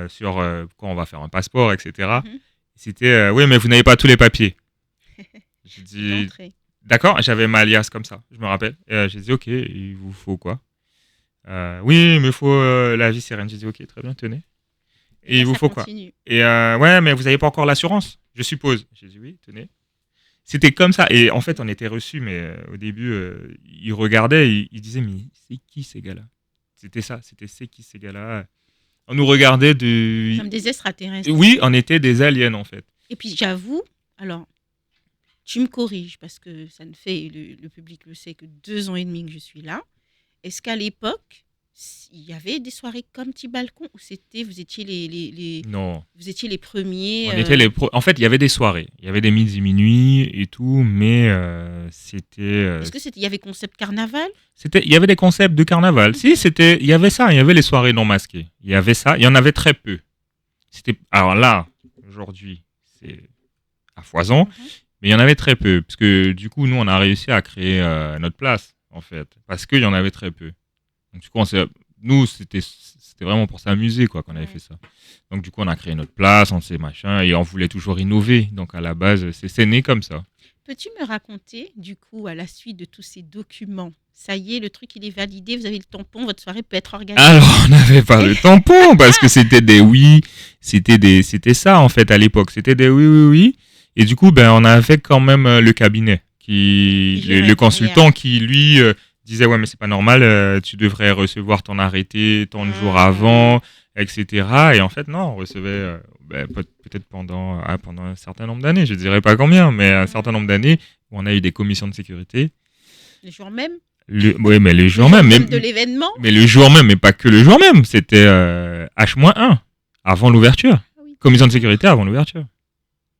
sur quand on va faire un passeport, etc. Mhm. C'était oui, mais vous n'avez pas tous les papiers. J'ai dit D'entrée. d'accord, j'avais ma alias comme ça, je me rappelle. J'ai dit ok, il vous faut quoi? Oui, mais il faut la vie sereine. J'ai dit ok, très bien, tenez. Et Et là, il vous ça faut quoi? continue. Et ouais, mais vous n'avez pas encore l'assurance, je suppose. J'ai dit oui, tenez. C'était comme ça. Et en fait, on était reçus, mais au début, ils regardaient, ils disaient, mais c'est qui ces gars-là? C'était ça, c'est qui ces gars-là? On nous regardait de... Comme des extraterrestres. Oui, on était des aliens, en fait. Et puis j'avoue, alors, tu me corriges parce que ça ne fait, le public le sait, que 2 ans et demi que je suis là. Est-ce qu'à l'époque, il y avait des soirées comme Petit Balcon ou c'était, vous étiez Non. vous étiez les premiers On était En fait, il y avait des soirées. Il y avait des midi minuit et tout, mais c'était... Est-ce que il y avait concept carnaval? Il y avait des concepts de carnaval. Si, il y avait ça. Il y avait les soirées non masquées. Il y avait ça. Il y en avait très peu. Alors là, aujourd'hui, c'est à foison, mais il y en avait très peu. Parce que du coup, nous, on a réussi à créer notre place, en fait. Parce qu'il y en avait très peu. Donc, du coup, nous, c'était vraiment pour s'amuser, quoi, qu'on avait fait ça. Donc, du coup, on a créé notre place, on sait machin, et on voulait toujours innover. Donc, à la base, c'est né comme ça. Peux-tu me raconter, du coup, à la suite de tous ces documents, ça y est, le truc, il est validé, vous avez le tampon, votre soirée peut être organisée? Alors, on n'avait pas le tampon, parce que c'était des oui, c'était ça, en fait, à l'époque. C'était des oui, oui, oui. Et du coup, ben, on avait quand même le cabinet, le consultant qui, lui, disait, ouais, mais c'est pas normal, tu devrais recevoir ton arrêté tant de jours avant, etc. Et en fait, non, on recevait peut-être pendant un certain nombre d'années, je dirais pas combien, mais un certain nombre d'années où on a eu des commissions de sécurité. Le jour même? Oui, mais le jour même. De l'événement? Mais le jour même, mais pas que le jour même. C'était H-1, avant l'ouverture. Oui. Commission de sécurité avant l'ouverture.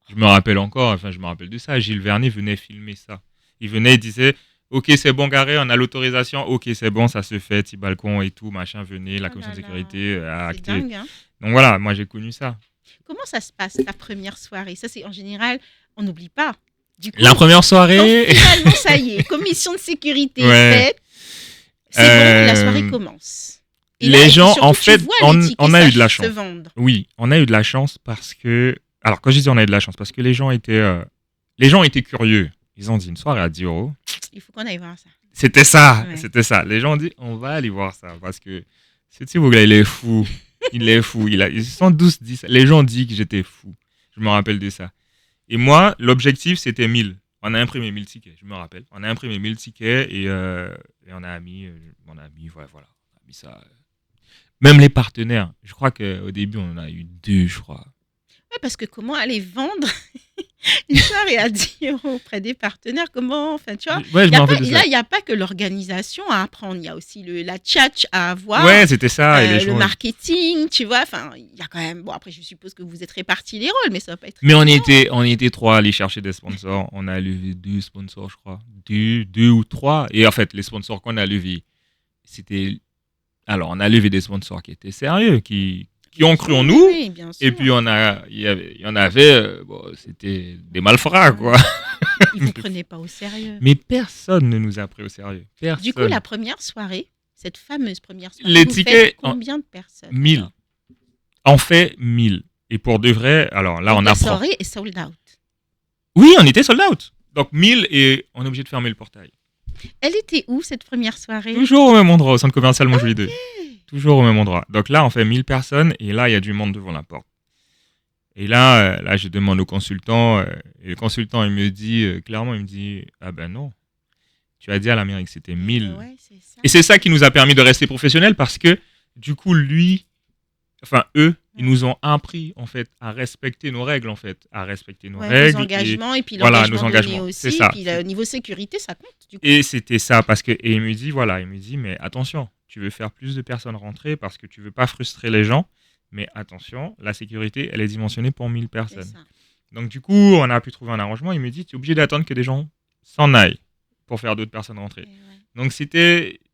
Je me rappelle de ça. Gilles Vernet venait filmer ça. Il venait, il disait, ok, c'est bon, Garé, on a l'autorisation. Ok, c'est bon, ça se fait, petit balcon et tout, machin, venez, la commission de sécurité a acté. C'est dingue, hein. Donc voilà, moi j'ai connu ça. Comment ça se passe, ta première soirée? Ça, c'est en général, on n'oublie pas. Du coup, La première soirée. donc, finalement, ça y est, commission de sécurité faite. C'est bon, la soirée commence. Et les là, gens, surtout, en fait, on a eu de la chance. Oui, on a eu de la chance parce que. Alors, quand je dis on a eu de la chance, parce que les gens étaient curieux. Ils ont dit une soirée à 10 €. Il faut qu'on aille voir ça. C'était ça, c'était ça. Les gens ont dit on va aller voir ça parce que ce type, il est fou. Il est fou. Ils sont tous dit ça. Les gens ont dit que j'étais fou. Je me rappelle de ça. Et moi, l'objectif, c'était 1000. On a imprimé 1000 tickets, je me rappelle. On a imprimé 1000 tickets et on a mis, voilà, on a mis ça. Même les partenaires, je crois qu'au début, on en a eu 2, je crois. Ouais, parce que comment aller vendre une soirée à 10 € auprès des partenaires? Comment, enfin, tu vois, ouais, il n'y a pas que l'organisation à apprendre, il y a aussi la tchatch à avoir. Ouais, c'était ça. Et les le marketing, tu vois, enfin, il y a quand même, bon, après, je suppose que vous êtes répartis les rôles, mais ça va pas être... Mais on était 3 à aller chercher des sponsors. On a levé 2 sponsors, je crois. 2 ou 3. Et en fait, les sponsors qu'on a levés, c'était... Alors, on a levé des sponsors qui étaient sérieux, qui ont cru en nous. Oui, bien sûr. Et puis, il y en avait, c'était des malfrats, quoi. Ils ne vous prenaient pas au sérieux. Mais personne ne nous a pris au sérieux. Personne. Du coup, la première soirée, cette fameuse première soirée, les vous tickets, faites combien de personnes? 1000. On fait 1000. Et pour de vrai, alors là, on apprend. La soirée est sold out. Oui, on était sold out. Donc 1000 et on est obligé de fermer le portail. Elle était où, cette première soirée? Toujours au même endroit, au centre commercial Montjoly 2. Toujours au même endroit. Donc là, on fait 1000 personnes et là, il y a du monde devant la porte. Et là, je demande au consultant, et le consultant, il me dit, clairement, il me dit, ah ben non, tu as dit à la mairie que c'était 1000. Ouais, c'est ça. Et c'est ça qui nous a permis de rester professionnels parce que, du coup, eux, ils nous ont appris, en fait, à respecter nos règles, en fait, à respecter nos règles. Nos engagements, et puis voilà, nos engagements aussi. C'est ça. Et puis, niveau sécurité, ça compte, du coup. Et c'était ça, parce que, et il me dit, mais attention, tu veux faire plus de personnes rentrer parce que tu veux pas frustrer les gens, mais attention, la sécurité, elle est dimensionnée pour 1000 personnes. Donc, du coup, on a pu trouver un arrangement. Il me dit, tu es obligé d'attendre que des gens s'en aillent pour faire d'autres personnes rentrer.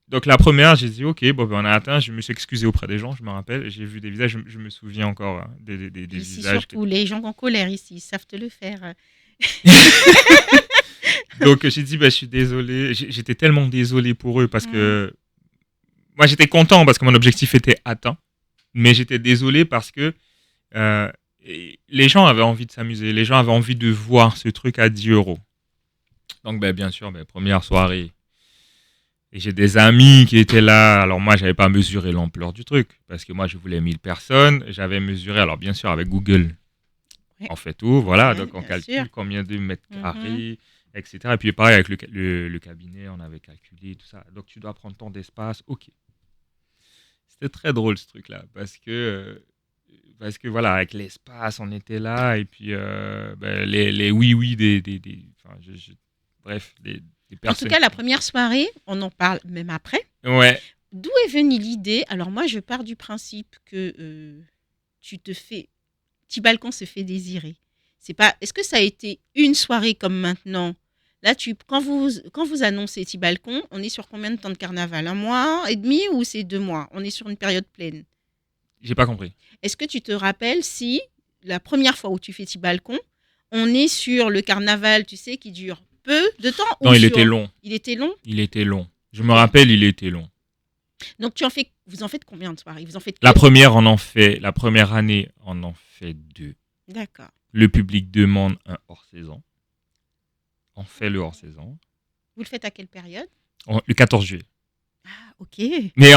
Donc la première, j'ai dit ok, bon, ben, on a atteint, je me suis excusé auprès des gens, je me rappelle, j'ai vu des visages, je me souviens encore des visages. Surtout les gens en colère ici, ils savent te le faire. Donc j'ai dit, je suis désolé, j'étais tellement désolé pour eux parce que moi j'étais content parce que mon objectif était atteint, mais j'étais désolé parce que les gens avaient envie de s'amuser, les gens avaient envie de voir ce truc à 10 €. Donc bien sûr, première soirée. Et j'ai des amis qui étaient là. Alors moi, j'avais pas mesuré l'ampleur du truc parce que moi, je voulais 1000 personnes. J'avais mesuré, alors bien sûr, avec Google, Ouais. on fait tout. Voilà, Ouais, donc on bien calcule sûr. combien de mètres Mhm. carrés, etc. Et puis pareil, avec le cabinet, on avait calculé tout ça. Donc tu dois prendre tant d'espace. OK. C'était très drôle ce truc-là parce que voilà, avec l'espace, on était là et puis ben, les oui-oui enfin, bref, des En tout personnes cas, la qui... première soirée, on en parle même après. Ouais, D'où est venue l'idée? Alors moi, je pars du principe que tu te fais, petit balcon se fait désirer. C'est pas. Est-ce que ça a été une soirée comme maintenant? Là, quand vous annoncez petit balcon, on est sur combien de temps de carnaval? Un mois et demi ou c'est 2 mois? On est sur une période pleine. j'ai pas compris. Est-ce que tu te rappelles si la première fois où tu fais petit balcon, on est sur le carnaval, tu sais, qui dure peu de temps Non, ou il était sur. long. Il était long? Il était long. Je me Ok. rappelle, il était long. Donc vous en faites combien de soirées? Vous en faites que. La première année, on en fait 2. D'accord. Le public demande un hors-saison. On fait le hors-saison. Vous le faites à quelle période? Le 14 juillet. Ah, ok. Mais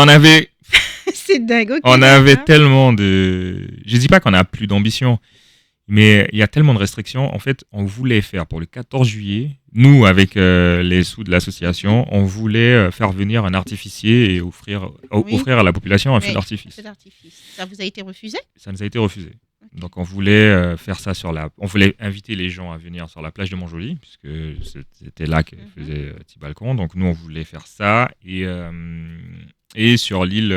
C'est dingue, ok, on avait d'accord. tellement de... Je dis pas qu'on a plus d'ambition, mais il y a tellement de restrictions. En fait, on voulait faire pour le 14 juillet, nous, avec les sous de l'association, on voulait faire venir un artificier et Oui, offrir à la population un feu oui, un d'artifice. feu d'artifice. Ça vous a été refusé? Ça nous a été refusé. Ok. Donc on voulait faire ça on voulait inviter les gens à venir sur la plage de Montjoly, puisque c'était là que Mhm. faisait Petit Balcon. Donc nous, on voulait faire ça. Et sur l'île...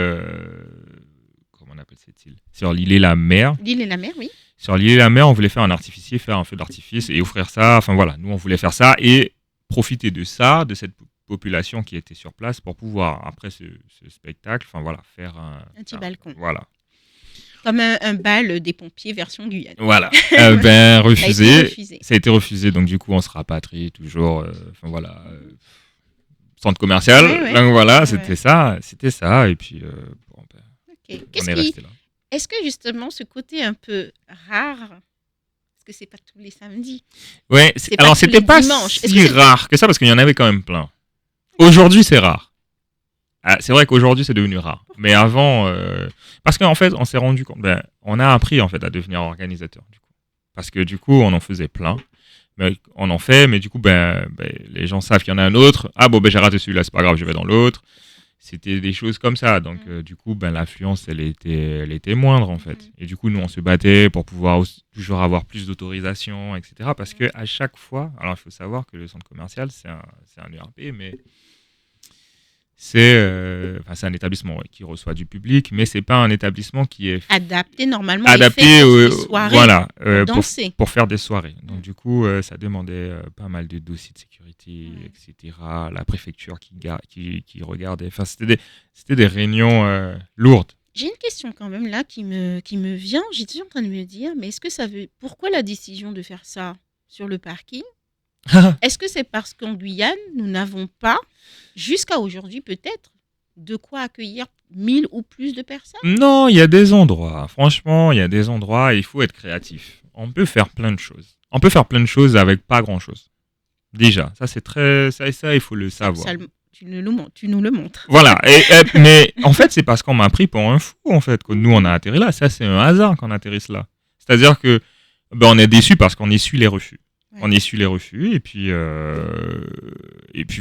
comment on appelle cette île? Sur l'île et la mer. L'île et la mer, oui. Sur l'île et la mer, on voulait faire un artificier, faire un feu d'artifice et offrir ça. Enfin voilà, nous, on voulait faire ça et profiter de ça, de cette population qui était sur place pour pouvoir, après ce spectacle, enfin voilà, faire Un petit balcon. Voilà. Comme un bal des pompiers version Guyane. Voilà. Ouais. Ben, Ça a été refusé. refusé. Ça a été refusé, donc du coup, on se rapatrie toujours. Enfin voilà. Centre commercial. Ouais, ouais. Donc voilà, Ouais, c'était ouais. ça. C'était ça. Et puis, bon, ben, Ok. on est resté là. Est-ce que justement ce côté un peu rare, parce que c'est pas tous les samedis, Ouais, c'est pas alors tous c'était les pas dimanches. Est-ce si que c'est rare que ça parce qu'il y en avait quand même plein. Aujourd'hui, c'est rare. Ah, c'est vrai qu'aujourd'hui, c'est devenu rare. Mais avant, parce qu'en fait, on s'est rendu compte, ben, on a appris en fait à devenir organisateur du coup. Parce que du coup, on en faisait plein. Mais on en fait, mais du coup, les gens savent qu'il y en a un autre. Ah bon, ben j'ai raté celui-là, c'est pas grave, je vais dans l'autre. C'était des choses comme ça. Donc, du coup, l'affluence, elle était moindre, en fait. Et du coup, nous, on se battait pour pouvoir toujours avoir plus d'autorisation, etc. Parce qu'à chaque fois, alors il faut savoir que le centre commercial, c'est un ERP, mais c'est un établissement qui reçoit du public, mais c'est pas un établissement qui est adapté normalement et adapté fait pour ces soirées, voilà, pour danser. pour faire des soirées. Donc du coup, ça demandait pas mal de dossiers de sécurité, etc. La préfecture qui regardait. Enfin, c'était des réunions lourdes. J'ai une question quand même là qui me vient. J'étais en train de me dire, mais est-ce que ça veut... Pourquoi la décision de faire ça sur le parking? Est-ce que c'est parce qu'en Guyane, nous n'avons pas, jusqu'à aujourd'hui peut-être, de quoi accueillir 1000 ou plus de personnes? Non, il y a des endroits. Franchement, il y a des endroits, il faut être créatif. On peut faire plein de choses. On peut faire plein de choses avec pas grand-chose. Déjà, ça c'est très... Ça, il faut le savoir. Tu nous le montres. Voilà, mais en fait, c'est parce qu'on m'a pris pour un fou, en fait, que nous, on a atterri là. Ça, c'est un hasard qu'on atterrisse là. C'est-à-dire que on est déçus parce qu'on essuie les refus. Ouais. On essuie les refus, et puis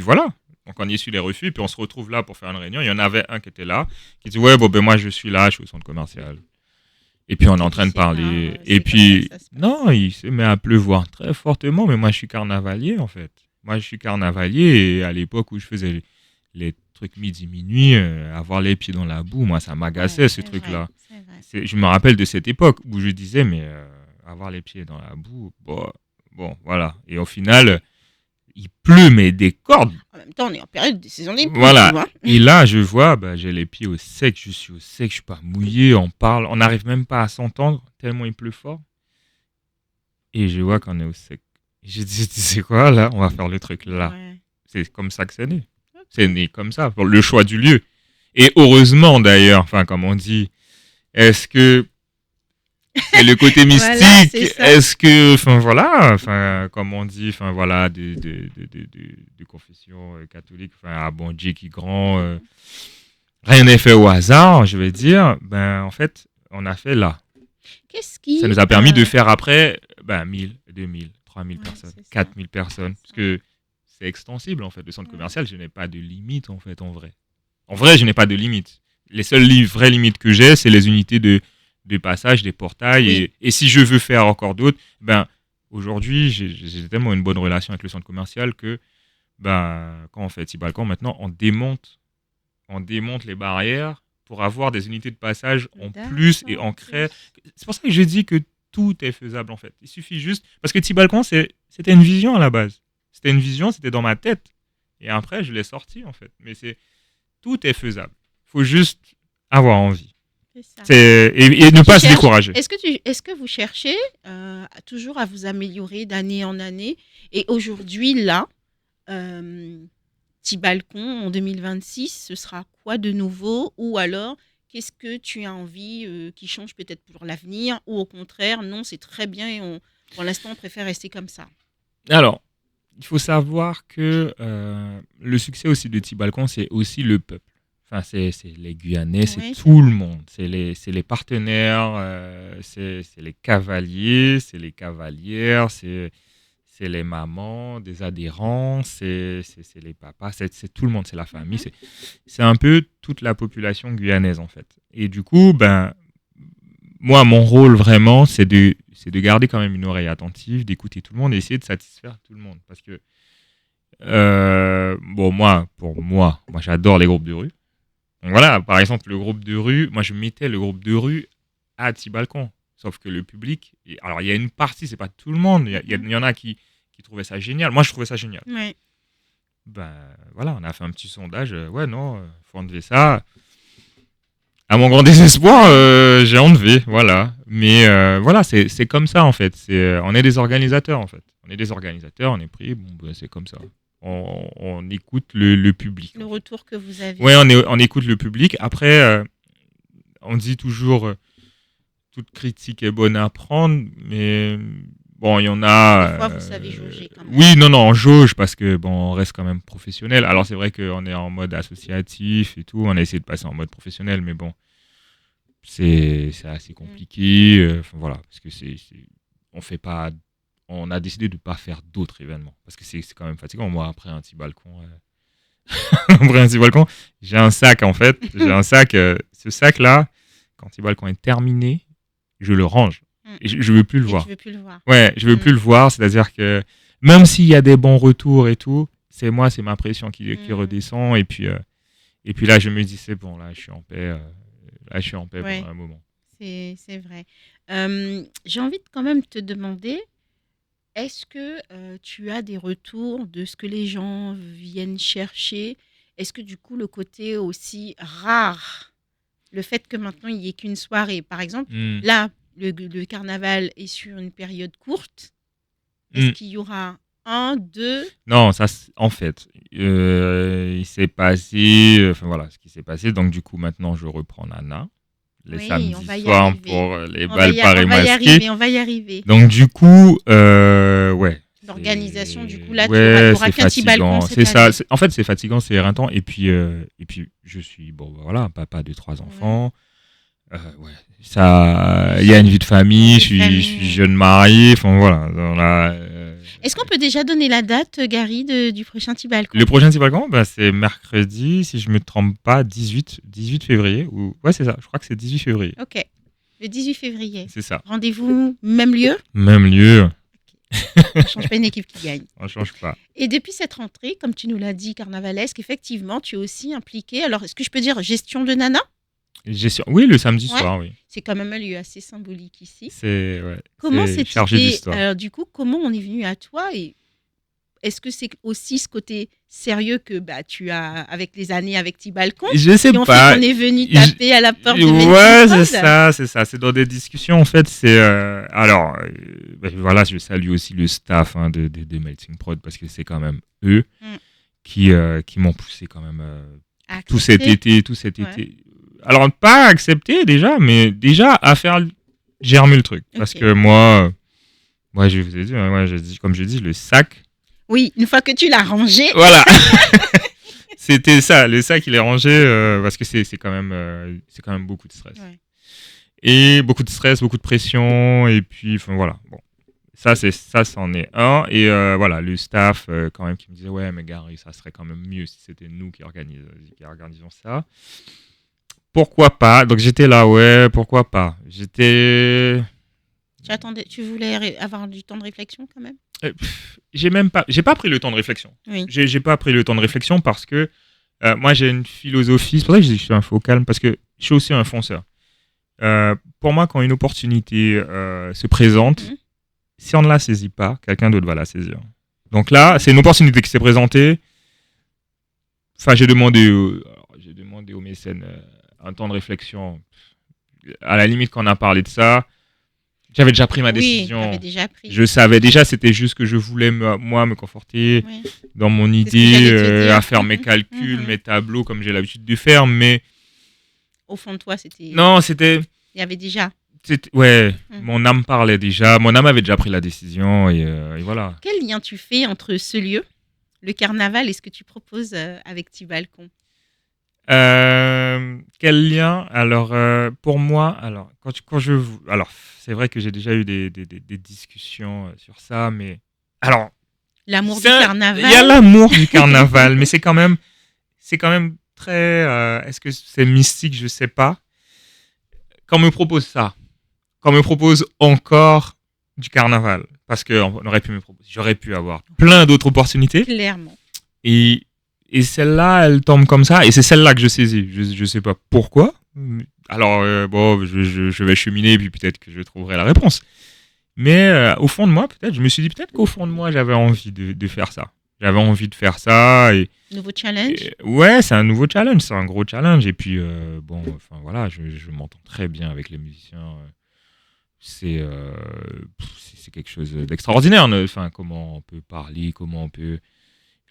voilà. Donc, on essuie les refus, et puis on se retrouve là pour faire une réunion. Il y en avait un qui était là, qui dit « Ouais, moi, je suis là, je suis au centre commercial. » Et puis, on est en train de parler. Et puis, non, il se met à pleuvoir très fortement, mais moi, je suis carnavalier, en fait. Moi, je suis carnavalier, et à l'époque où je faisais les trucs midi, minuit, avoir les pieds dans la boue, moi, ça m'agaçait, ce truc-là. Je me rappelle de cette époque où je disais, mais avoir les pieds dans la boue, bon, voilà. Et au final, il pleut, mais des cordes. En même temps, on est en période de saison des pluies. Voilà. Et là, je vois, j'ai les pieds au sec, je suis au sec, je suis pas mouillé, on parle, on n'arrive même pas à s'entendre, tellement il pleut fort. Et je vois qu'on est au sec. J'ai dit, tu sais quoi, là, on va faire le truc là. Ouais. C'est comme ça que c'est né. Okay. C'est né comme ça, pour le choix du lieu. Et heureusement, d'ailleurs, enfin, comme on dit, est-ce que C'est le côté Voilà, mystique. c'est ça. Est-ce que, enfin voilà, enfin comme on dit, enfin voilà, de confession catholique, enfin à bon Dieu qui grand, rien n'est fait au hasard, je vais dire. Ben en fait, on a fait là. Qu'est-ce Ça qui... nous a permis de faire après, ben 1000, 2000, 3000 Ouais, personnes, c'est ça. 4000 personnes, C'est parce ça. que c'est extensible en fait. Le centre Ouais. commercial, je n'ai pas de limite en fait en vrai. En vrai, je n'ai pas de limite. Les seules vraies limites que j'ai, c'est les unités de passage, des portails. Oui, Et si je veux faire encore d'autres, ben, aujourd'hui, j'ai tellement une bonne relation avec le centre commercial que ben, quand on fait petit balcon, maintenant, on démonte les barrières pour avoir des unités de passage en plus et d'accord, on ok. crée. C'est pour ça que je dis que tout est faisable en fait. Il suffit juste. Parce que petit balcon, c'était une vision à la base. C'était une vision, c'était dans ma tête. Et après, je l'ai sorti en fait. Mais tout est faisable. Il faut juste avoir envie. C'est ça. Et ne Tu pas se cherches, décourager. est-ce que vous cherchez toujours à vous améliorer d'année en année? Et aujourd'hui, là, petit balcon en 2026, ce sera quoi de nouveau? Ou alors, qu'est-ce que tu as envie qui change peut-être pour l'avenir? Ou au contraire, non, c'est très bien et pour l'instant, on préfère rester comme ça. Alors, il faut savoir que le succès aussi de Petit Balcon, c'est aussi le peuple. Enfin, c'est les Guyanais, c'est Oui, c'est tout le vrai. monde. C'est les partenaires, c'est les cavaliers, c'est les cavalières, c'est les mamans, des adhérents, c'est les papas, c'est tout le monde, c'est la famille. Mhm. C'est un peu toute la population guyanaise, en fait. Et du coup, ben, moi, mon rôle vraiment, c'est de garder quand même une oreille attentive, d'écouter tout le monde et essayer de satisfaire tout le monde. Parce que, bon, moi, j'adore les groupes de rue. Donc voilà, par exemple, le groupe de rue, moi, je mettais le groupe de rue à petit balcon. Sauf que le public, alors il y a une partie, c'est pas tout le monde, il y en a qui trouvaient ça génial. Moi, je trouvais ça génial. Ouais. Ben voilà, on a fait un petit sondage. Ouais, non, faut enlever ça. À mon grand désespoir, j'ai enlevé, voilà. Mais voilà, c'est comme ça en fait. On est des organisateurs en fait. On est des organisateurs, on est pris, bon, ben, c'est comme ça. On écoute le public. Le En fait. retour que vous avez. Ouais, on écoute le public. Après, on dit toujours toute critique est bonne à prendre, mais bon, il y en Des a. fois, vous savez jauger quand même. Oui, non, on jauge parce que bon, on reste quand même professionnel. Alors c'est vrai qu'on est en mode associatif et tout. On a essayé de passer en mode professionnel, mais bon, c'est assez Mm. compliqué. Enfin, voilà, parce que on fait pas. On a décidé de ne pas faire d'autres événements parce que c'est quand même fatigant. Moi, après un petit balcon, après un petit balcon, j'ai un sac en fait. J'ai un sac. Ce sac-là, quand le petit balcon est terminé, je le range. Mm. Et je veux plus le Et tu voir. veux plus le voir. Ouais, je veux Mm. plus le voir. C'est-à-dire que même s'il y a des bons retours et tout, c'est ma pression qui Mm. redescend. Et puis là, je me dis, c'est bon, là, je suis en paix. Là, je suis en paix Ouais, pendant un moment. c'est vrai. J'ai envie de quand même te demander, est-ce que tu as des retours de ce que les gens viennent chercher? Est-ce que du coup, le côté aussi rare, le fait que maintenant il n'y ait qu'une soirée, par exemple, Hmm. là, le carnaval est sur une période courte, est-ce Hmm. qu'il y aura un, deux... Non, ça, en fait, il s'est passé. Enfin voilà, ce qui s'est passé. Donc, du coup, maintenant, je reprends Nana les Oui, on samedis va y soirs arriver. pour les balles parées On va y masquées. arriver, on va y arriver. Donc, du coup, ouais. L'organisation, du coup, là, Ouais, tu auras c'est qu'un petit balcon fatigant. cette C'est ça. année. En fait, c'est fatigant, c'est éreintant. Et puis, je suis, bon, voilà, papa de 3 Ouais. enfants. Ouais. Ça, il y a une vie de famille. Une Je suis, je suis famille. jeune marié. Enfin, voilà. Est-ce qu'on peut déjà donner la date, Gary, du prochain petit balcon? Le prochain petit balcon, bah, c'est mercredi, si je ne me trompe pas, 18 février. Ouais, c'est ça. Je crois que c'est 18 février. Ok, le 18 février. C'est ça. Rendez-vous, même lieu. Même lieu. On ne change pas une équipe qui gagne. On ne change pas. Et depuis cette rentrée, comme tu nous l'as dit, carnavalesque, effectivement, tu es aussi impliqué. Alors, est-ce que je peux dire gestion de Nana? Oui, le samedi Ouais. soir, oui. C'est quand même un lieu assez symbolique ici. Ouais, Comment c'est cette chargé idée, d'histoire. alors du coup, comment on est venu à toi et est-ce que c'est aussi ce côté sérieux que bah, tu as avec les années avec Petit Balcon Je sais qui ont pas. fait qu'on est venu taper à la porte de Ouais, Melting c'est Pod? ça. C'est dans des discussions, en fait. Alors, ben voilà, je salue aussi le staff de Melting Prod parce que c'est quand même eux Mm. qui m'ont poussé quand même tout cet Accepté. été. Ouais. Alors, pas accepter déjà, mais déjà à faire j'ai remis le truc. Parce Ok. que moi, je vous ai dit, ouais, comme je dis, le sac, Oui, une fois que tu l'as rangé. voilà, c'était ça. Le sac, il est rangé parce que c'est quand même beaucoup de stress. Ouais. Et beaucoup de stress, beaucoup de pression, et puis, enfin, voilà. Bon, c'en est un. Et voilà, le staff, quand même, qui me disait, ouais, mais Gary, ça serait quand même mieux si c'était nous qui organisions ça. Pourquoi pas? Donc j'étais là, ouais, pourquoi pas? Tu voulais avoir du temps de réflexion quand même? J'ai pas pris le temps de réflexion. Oui. J'ai pas pris le temps de réflexion parce que moi j'ai une philosophie. C'est pour ça que je dis que je suis un faux calme parce que je suis aussi un fonceur. Pour moi, quand une opportunité se présente, Mhm. si on ne la saisit pas, quelqu'un d'autre va la saisir. Donc là, c'est une opportunité qui s'est présentée. Enfin, j'ai demandé au mécène un temps de réflexion. À la limite, quand on a parlé de ça, j'avais déjà pris ma Oui, tu avais décision. déjà pris. Je savais déjà, c'était juste que je voulais moi me conforter Oui. dans mon C'est ce que idée, j'allais te dire. à faire mes calculs, Mhm. mes tableaux comme j'ai l'habitude de faire. Mais Au fond de toi, non, il y avait déjà. ouais, Mhm. mon âme parlait déjà. Mon âme avait déjà pris la décision et voilà. Quel lien tu fais entre ce lieu, le carnaval, et ce que tu proposes avec Tibalcon? Quel lien? Alors, pour moi, alors, alors, c'est vrai que j'ai déjà eu des discussions sur ça, mais alors, L'amour du il y a carnaval. l'amour du carnaval, mais c'est quand même très, est-ce que c'est mystique? Je sais pas. Quand on me propose ça, quand on me propose encore du carnaval, parce que on aurait pu me proposer, j'aurais pu avoir plein d'autres opportunités. Clairement. Et, et celle-là, elle tombe comme ça. Et c'est celle-là que je saisis. Je sais pas pourquoi. Alors, bon, je vais cheminer et puis peut-être que je trouverai la réponse. Mais au fond de moi, peut-être, je me suis dit peut-être qu'au fond de moi, j'avais envie de faire ça. J'avais envie de faire ça. Nouveau challenge. Ouais, c'est un nouveau challenge. C'est un gros challenge. Et puis, bon, enfin voilà, je m'entends très bien avec les musiciens. C'est quelque chose d'extraordinaire. Enfin, comment on peut parler, comment on peut.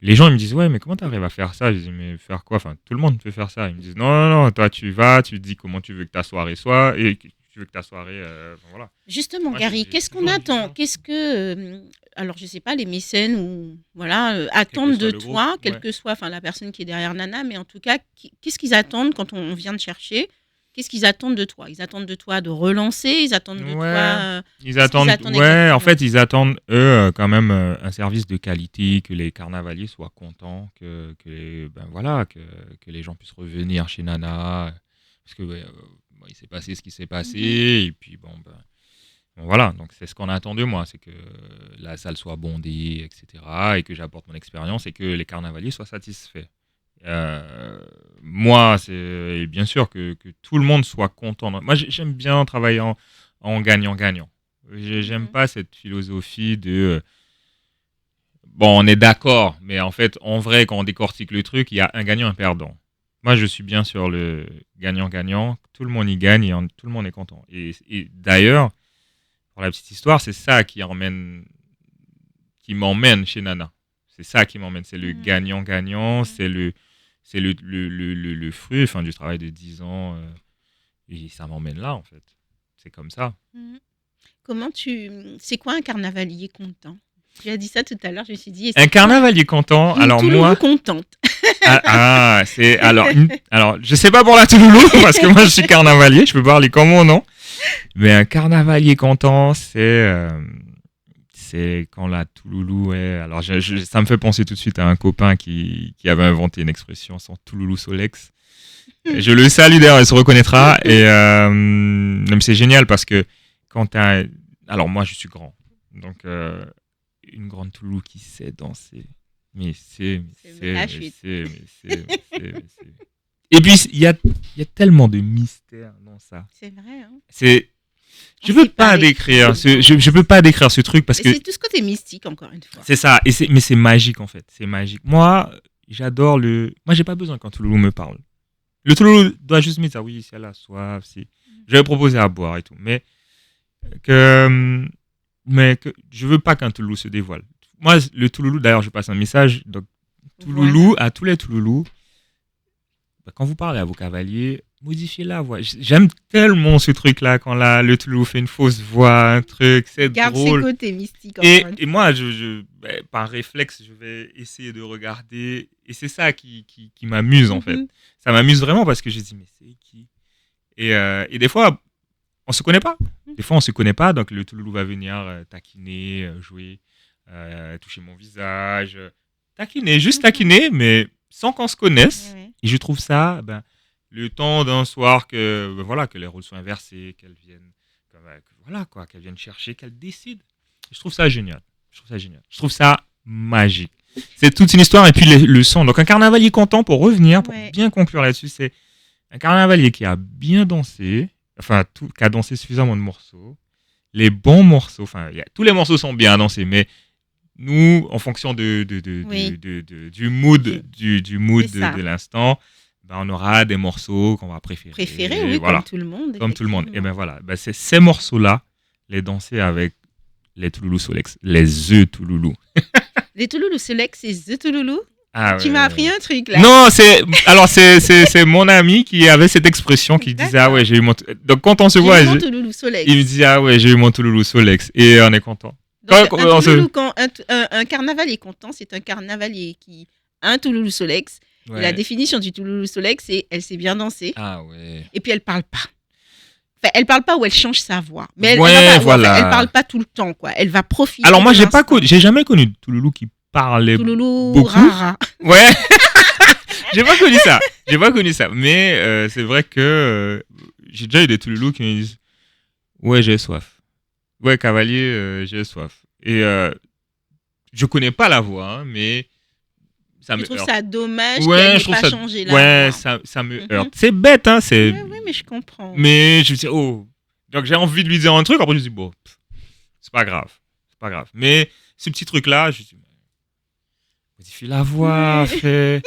Les gens ils me disent ouais mais comment t'arrives à faire ça? Je dis mais faire quoi? Enfin tout le monde peut faire ça. Ils me disent non non non toi tu vas tu dis comment tu veux que ta soirée soit et que tu veux que ta soirée enfin, voilà. Justement, Moi Gary, j'ai qu'est-ce qu'on toujours une attend? vision Alors, je sais pas, les mécènes ou voilà, quel que attendent soit de le groupe. toi, quelle Ouais. que soit, enfin, la personne qui est derrière Nana, mais en tout cas, qu'est-ce qu'ils attendent quand on vient te chercher? Qu'est-ce qu'ils attendent de toi? Ils attendent de toi de relancer, ils attendent de toi, Ouais. qu'est-ce qu'ils attendent Ouais en exactement? fait ils attendent eux quand même un service de qualité que les carnavaliers soient contents ben voilà que les gens puissent revenir chez Nana parce que ouais, bon, il s'est passé ce qui s'est passé Mhm. et puis bon ben bon, voilà, donc c'est ce qu'on attend de moi, c'est que la salle soit bondée, etc. Et que j'apporte mon expérience et que les carnavaliers soient satisfaits. Moi, c'est bien sûr que tout le monde soit content. Moi, j'aime bien travailler en gagnant-gagnant. J'aime Mhm. pas cette philosophie de bon, on est d'accord, mais en fait, en vrai, quand on décortique le truc, il y a un gagnant, un perdant. Moi, je suis bien sur le gagnant-gagnant. Tout le monde y gagne et tout le monde est content. Et d'ailleurs, pour la petite histoire, c'est ça qui m'emmène chez Nana. C'est ça qui m'emmène. C'est le Mhm. gagnant-gagnant. Mhm. C'est le fruit enfin, du travail de 10 ans. Et ça m'emmène là, en fait. C'est comme ça. Mhm. C'est quoi un carnavalier content? Tu as dit ça tout à l'heure, je me suis dit, et Un c'est quoi carnavalier content. une Alors, Touloulou moi. contente? C'est. Alors, je sais pas pour la Touloulou, parce que moi, je suis carnavalier. Je peux parler comme mon nom. Mais un carnavalier content, c'est quand la Touloulou est. Alors, ça me fait penser tout de suite à un copain qui avait inventé une expression sans Touloulou Solex. Et je le salue d'ailleurs, il se reconnaîtra. Et même c'est génial parce que quand t'as. Alors, moi, je suis grand. Donc, une grande Touloulou qui sait danser. C'est la chute. Mais c'est. Et puis, il y a tellement de mystère dans ça. C'est vrai, hein? C'est. On sait pas décrire. Je peux pas décrire ce truc parce Et que c'est tout ce côté mystique, encore une fois. c'est ça. Mais c'est magique en fait. C'est magique. Moi, j'adore le. Moi, j'ai pas besoin quand Touloulou me parle. Le Touloulou doit juste me dire oui, si elle a soif, si. Je vais proposer à boire et tout. Que, mais que je veux pas qu'un Touloulou se dévoile. Moi, le Touloulou, d'ailleurs, je passe un message. Donc, Voilà. Touloulou, à tous les Touloulous, bah, quand vous parlez à vos cavaliers, modifier la voix. J'aime tellement ce truc-là quand le Touloulou fait une fausse voix, un truc, c'est Garde ses drôle. côtés mystiques. Et moi, par réflexe, je vais essayer de regarder. Et c'est ça qui m'amuse, en fait. Ça m'amuse vraiment parce que je dis, mais c'est qui? Et des fois, on se connaît pas. Des fois, on se connaît pas. Donc, le Touloulou va venir taquiner, jouer, toucher mon visage. Taquiner, juste taquiner, mais sans qu'on se connaisse. Ouais. Et je trouve ça, le temps d'un soir que, que les rôles soient inversés, qu'elles viennent, qu'elles viennent chercher, qu'elles décident. Je trouve ça génial. Je trouve ça magique. C'est toute une histoire et puis le son. Donc un carnavalier content, pour revenir, pour bien conclure là-dessus, c'est un carnavalier qui a bien dansé, qui a dansé suffisamment de morceaux, les bons morceaux, tous les morceaux sont bien dansés, mais nous, en fonction du mood de l'instant, on aura des morceaux qu'on va préférer. Oui, voilà. Comme tout le monde. Comme tout le monde. Et c'est ces morceaux-là, les danser avec les Touloulou Solex, les œufs Touloulou. Les Touloulou Solex et The Touloulou. Tu m'as appris un truc là. Non, c'est mon ami qui avait cette expression qui disait ah ouais, j'ai eu mon donc quand on se voit, il me dit ah ouais, j'ai eu mon Touloulou Solex et on est content. Donc, un carnaval est content, c'est un carnavalier qui a un Touloulou Solex. Ouais. La définition du Touloulou Solex, c'est elle sait bien danser. Ah ouais. Et puis elle parle pas. Elle parle pas ou elle change sa voix. Mais elle parle pas tout le temps quoi. Elle va profiter. Alors moi j'ai jamais connu de Touloulou qui parlait Touloulou beaucoup. Rara. Ouais. J'ai pas connu ça. Mais c'est vrai que j'ai déjà eu des Touloulous qui me disent ouais, j'ai soif. Ouais, cavalier, j'ai soif. Et je connais pas la voix, hein, mais ça me trouve ça dommage qu'elle n'ait pas changé la voix. Ouais, ça me heurte. C'est bête, hein. Oui, mais je comprends. Mais je me dis, oh. Donc j'ai envie de lui dire un truc, après je me dis, bon, c'est pas grave. Mais ce petit truc-là, je me dis, modifie la voix, fais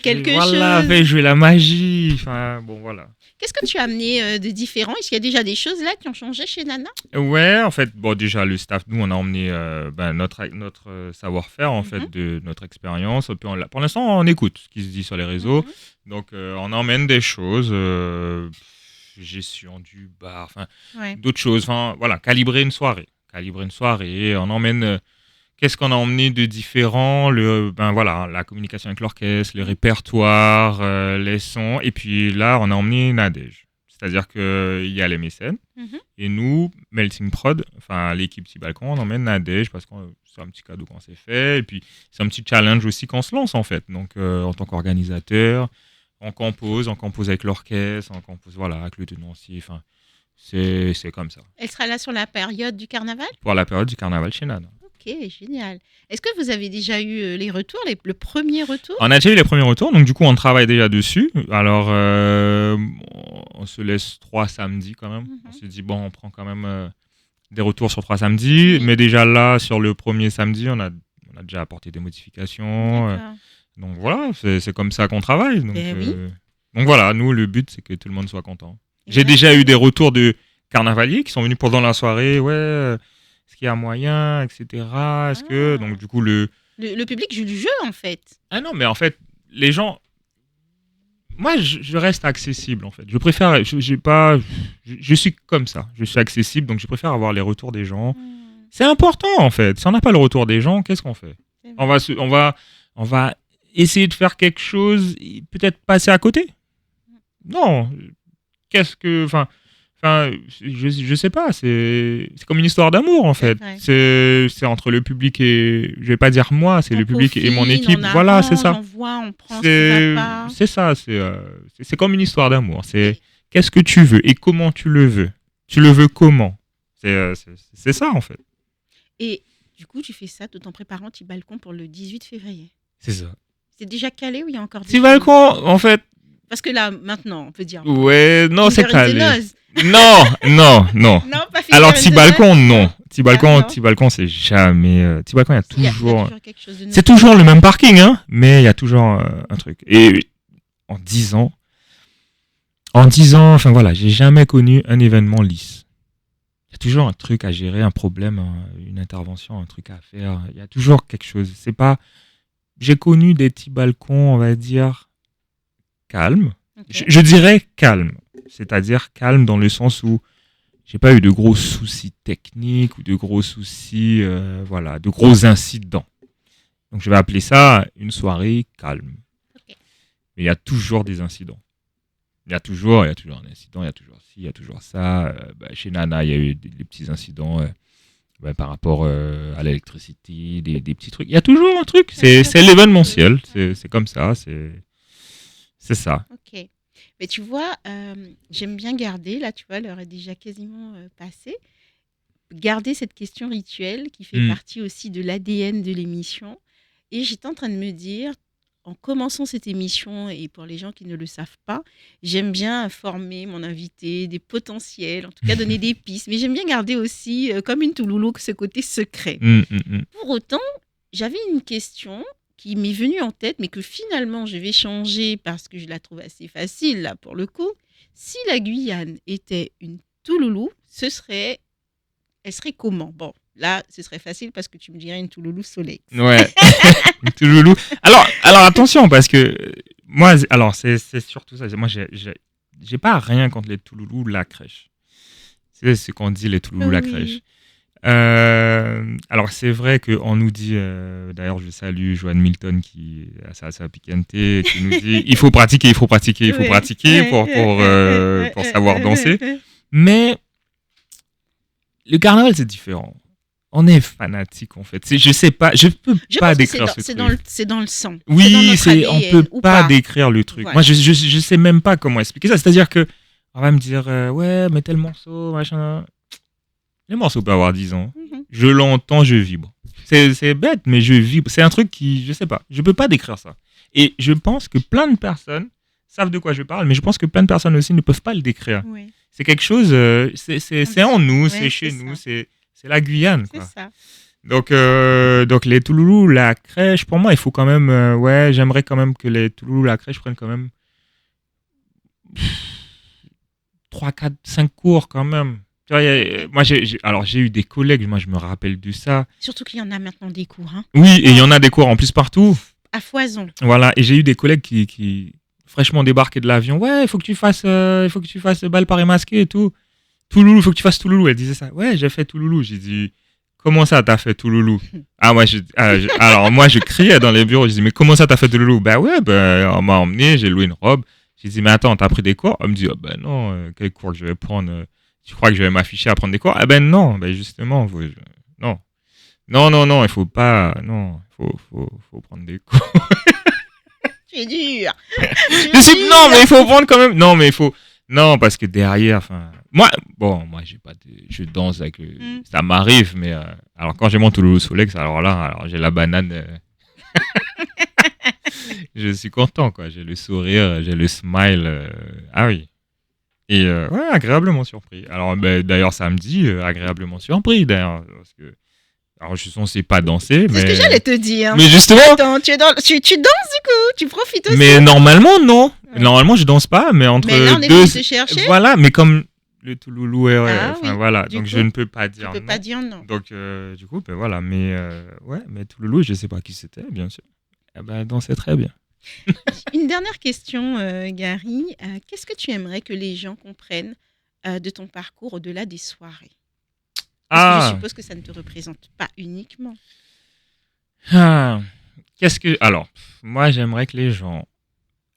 quelque chose. Fais jouer la magie. Enfin, bon, voilà. Qu'est-ce que tu as amené de différent? Est-ce qu'il y a déjà des choses là qui ont changé chez Nana? Ouais, en fait, déjà le staff, nous on a emmené notre savoir-faire en fait de notre expérience. Puis pour l'instant, on écoute ce qui se dit sur les réseaux. Donc on emmène des choses, gestion du bar, d'autres choses. Voilà, calibrer une soirée. On emmène. Qu'est-ce qu'on a emmené de différent? La communication avec l'orchestre, le répertoire, les sons. Et puis là, on a emmené Nadège. C'est-à-dire qu'il y a les mécènes. Et nous, Melting Prod, l'équipe Petit Balcon, on emmène Nadège parce que c'est un petit cadeau qu'on s'est fait. Et puis, c'est un petit challenge aussi qu'on se lance, en fait. Donc, en tant qu'organisateur, on compose avec l'orchestre, on compose avec le tenancier. C'est comme ça. Elle sera là sur la période du carnaval? Pour la période du carnaval chez Nana. Ok, génial. Est-ce que vous avez déjà eu les retours, le premier retour? On a déjà eu les premiers retours, donc du coup on travaille déjà dessus. Alors on se laisse 3 samedis quand même. On s'est dit on prend quand même des retours sur 3 samedis, mais déjà là sur le premier samedi on a déjà apporté des modifications. Donc voilà, c'est comme ça qu'on travaille. Donc voilà, nous le but c'est que tout le monde soit content. J'ai déjà eu des retours de carnavaliers qui sont venus pendant la soirée, est-ce qu'il y a moyen, etc. Est-ce que donc du coup le public joue du jeu en fait. Ah non, mais en fait les gens, moi je reste accessible en fait. Je préfère, je suis comme ça. Je suis accessible, donc je préfère avoir les retours des gens. C'est important en fait. Si on n'a pas le retour des gens, qu'est-ce qu'on fait? On va essayer de faire quelque chose, peut-être passer à côté. Non, je sais pas, c'est comme une histoire d'amour en fait. C'est entre le public et, je vais pas dire moi, c'est le public et mon équipe. Voilà, c'est ça. C'est ça, c'est comme une histoire d'amour. C'est qu'est-ce que tu veux et comment tu le veux. Tu le veux comment. C'est ça en fait. Et du coup, tu fais ça tout en préparant Petit Balcon pour le 18 février. C'est ça. C'est déjà calé ou il y a encore des Petit Balcon, en fait. Parce que là, maintenant, on peut dire. Ouais, non, c'est calé. Non. Pas alors, Petit Balcon, non. Petit Balcon, c'est jamais. Petit Balcon, il y a toujours. Quelque chose de c'est toujours le même parking, hein, mais il y a toujours un truc. Et en 10 ans, j'ai jamais connu un événement lisse. Il y a toujours un truc à gérer, un problème, une intervention, un truc à faire. Il y a toujours quelque chose. C'est pas. J'ai connu des petits balcons, on va dire, calmes. Ok. Je dirais calme. C'est-à-dire calme dans le sens où j'ai pas eu de gros soucis techniques ou de gros soucis, voilà, de gros incidents. Donc je vais appeler ça une soirée calme. Ok. Mais il y a toujours des incidents. Il y a toujours un incident, il y a toujours ci, il y a toujours ça. Chez Nana, il y a eu des petits incidents par rapport à l'électricité, des petits trucs. Il y a toujours un truc. Il y a toujours C'est quelque l'événementiel. chose. C'est comme ça. C'est ça. Ok. Mais tu vois, j'aime bien garder, là, tu vois, l'heure est déjà quasiment passée, garder cette question rituelle qui fait Hmm. partie aussi de l'ADN de l'émission. Et j'étais en train de me dire, en commençant cette émission, et pour les gens qui ne le savent pas, j'aime bien informer mon invité des potentiels, en tout cas donner des pistes, mais j'aime bien garder aussi, comme une Touloulou, ce côté secret. Hmm, hmm, hmm. Pour autant, j'avais une question qui m'est venue en tête, mais que finalement je vais changer parce que je la trouve assez facile, là, pour le coup. Si la Guyane était une Touloulou, elle serait comment? Bon, là, ce serait facile parce que tu me dirais une Touloulou Soleil. Ouais. Tout loulou. Alors attention, parce que moi, alors c'est surtout ça. Moi, j'ai pas rien contre les Touloulous, la crèche. C'est ce qu'on dit, les Touloulous, la crèche. Oui, Alors c'est vrai qu'on nous dit, d'ailleurs je salue Joanne Milton qui a sa piquanté, qui nous dit il faut pratiquer, il faut pratiquer, il faut ouais, pratiquer pour savoir danser. Mais le carnaval c'est différent. On est fanatique en fait. Je sais pas, je peux Je pas pense que c'est décrire dans, ce c'est truc. dans le, c'est dans le sang. C'est dans Oui, notre on ADN, peut ou pas pas. décrire le truc. Voilà. Moi, je sais même pas comment expliquer ça. C'est-à-dire que on va me dire ouais, mais tel morceau, machin. Le morceau peut avoir 10 ans. Mhm. Je l'entends, je vibre. C'est bête, mais je vibre. C'est un truc qui, je sais pas, je peux pas décrire ça. Et je pense que plein de personnes savent de quoi je parle, mais je pense que plein de personnes aussi ne peuvent pas le décrire. Ouais, C'est quelque chose, c'est en nous, ouais, c'est chez c'est nous, ça. c'est la Guyane, C'est quoi. ça. Donc les Touloulous, la crèche, pour moi, il faut quand même, ouais, j'aimerais quand même que les Touloulous, la crèche prennent quand même 3, 4, 5 cours quand même. Tu vois, Ok. moi, alors j'ai eu des collègues, moi je me rappelle de ça. Surtout qu'il y en a maintenant des cours, hein. Oui, et il y Oh, en a des cours en plus partout. à foison. Voilà, et j'ai eu des collègues qui fraîchement débarqués de l'avion. Ouais, il faut que tu fasses balle paré masqué et tout. Touloulou, il faut que tu fasses Touloulou. Elle disait ça. Ouais, j'ai fait Touloulou. J'ai dit, comment ça t'as fait Touloulou? Alors moi je criais dans les bureaux. Je dis, mais comment ça t'as fait Touloulou? Bah ouais, on m'a emmené, j'ai loué une robe. J'ai dit, mais attends, t'as pris des cours? Elle me dit, oh, ben non, quel cours que je vais prendre? Tu crois que je vais m'afficher à prendre des cours? Ah ben non, ben justement, non. Non, non, non, il faut pas. Non, faut prendre des cours. Tu es dur. Non, mais il faut prendre quand même. Non, mais il faut. Non, parce que derrière, enfin. Moi, j'ai pas je danse avec. Mm. Ça m'arrive, mais. Alors, quand j'ai mon Toulouse Solex, alors j'ai la banane. Je suis content, quoi. J'ai le sourire, j'ai le smile. Ah oui. Et ouais, agréablement surpris. Alors, d'ailleurs, samedi, agréablement surpris, d'ailleurs. Parce que. Alors, je suis censé pas danser, C'est ce que j'allais te dire. Mais justement. Attends, tu danses du coup, tu profites aussi. Mais normalement, non. Ouais. Normalement, je danse pas, mais entre Mais là, on est deux. venu te chercher. Voilà, mais comme le Touloulou est. Ah Enfin, oui, voilà. du Donc, coup, je ne peux pas tu dire peux non. pas dire non. Donc, du coup, ben voilà. Mais, ouais, mais Touloulou, je sais pas qui c'était, bien sûr. Eh ben, elle dansait très bien. Une dernière question, Gary. Qu'est-ce que tu aimerais que les gens comprennent de ton parcours au-delà des soirées? Parce que je Ah, suppose que ça ne te représente pas uniquement. ah. Qu'est-ce que. Alors, moi, j'aimerais que les gens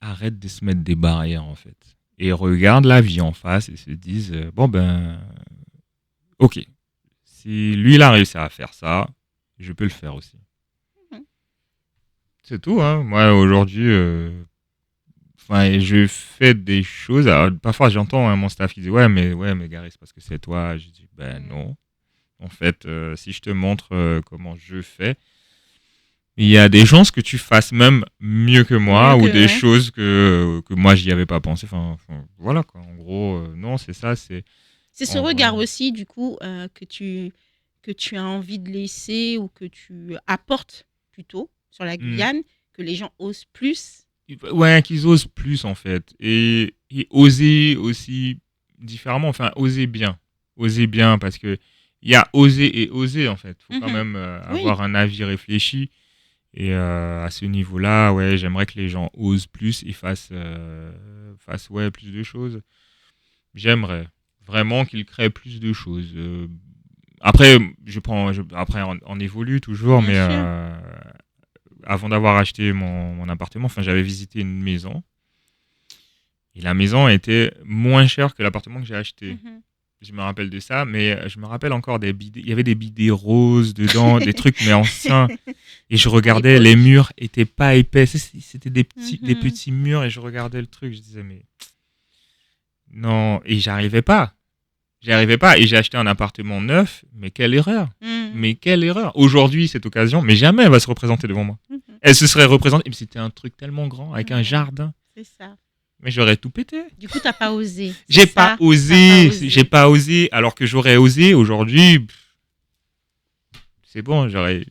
arrêtent de se mettre des barrières, en fait. Et regardent la vie en face et se disent bon, ben, ok. Si lui, il a réussi à faire ça, je peux le faire aussi. Mhm. C'est tout, hein. Moi, aujourd'hui, je fais des choses. Alors, parfois, j'entends mon staff qui dit ouais, mais Gary, c'est parce que c'est toi. Je dis ben non. En fait, si je te montre comment je fais, il y a des chances que tu fasses même mieux que moi Mieux ou que, des ouais. choses que moi, j'y avais pas pensé. Voilà, quoi. En gros, non, c'est ça. C'est ce En vrai. regard aussi, du coup, que tu as envie de laisser ou que tu apportes plutôt sur la Hmm. Guyane, que les gens osent plus. Ouais, qu'ils osent plus, en fait. Et oser aussi différemment. Enfin, oser bien. Oser bien, parce que il y a oser et oser, en fait. Il faut quand Mhm. même Oui, avoir un avis réfléchi. Et à ce niveau-là, ouais, j'aimerais que les gens osent plus et fassent ouais, plus de choses. J'aimerais vraiment qu'ils créent plus de choses. Après, après on évolue toujours, Bien mais sûr. avant d'avoir acheté mon appartement, enfin, j'avais visité une maison. Et la maison était moins chère que l'appartement que j'ai acheté. Mhm. Je me rappelle de ça, mais je me rappelle encore des bidets. Il y avait des bidets roses dedans, des trucs, mais anciens. Et je À regardais, les l'époque. murs étaient pas épais. C'était des Mhm. petits murs et je regardais le truc. Je disais, mais non. Et j'arrivais pas. J'y arrivais pas. Et j'ai acheté un appartement neuf. Mais quelle erreur. Mhm. Mais quelle erreur. Aujourd'hui, cette occasion, mais jamais elle va se représenter devant moi. Mhm. Elle se serait représentée. Mais c'était un truc tellement grand, avec un Ouais, jardin. c'est ça. Mais j'aurais tout pété. Du coup, t'as pas osé. C'est J'ai pas ça. T'as pas osé. J'ai osé. pas osé. Alors que j'aurais osé aujourd'hui. C'est bon, j'aurais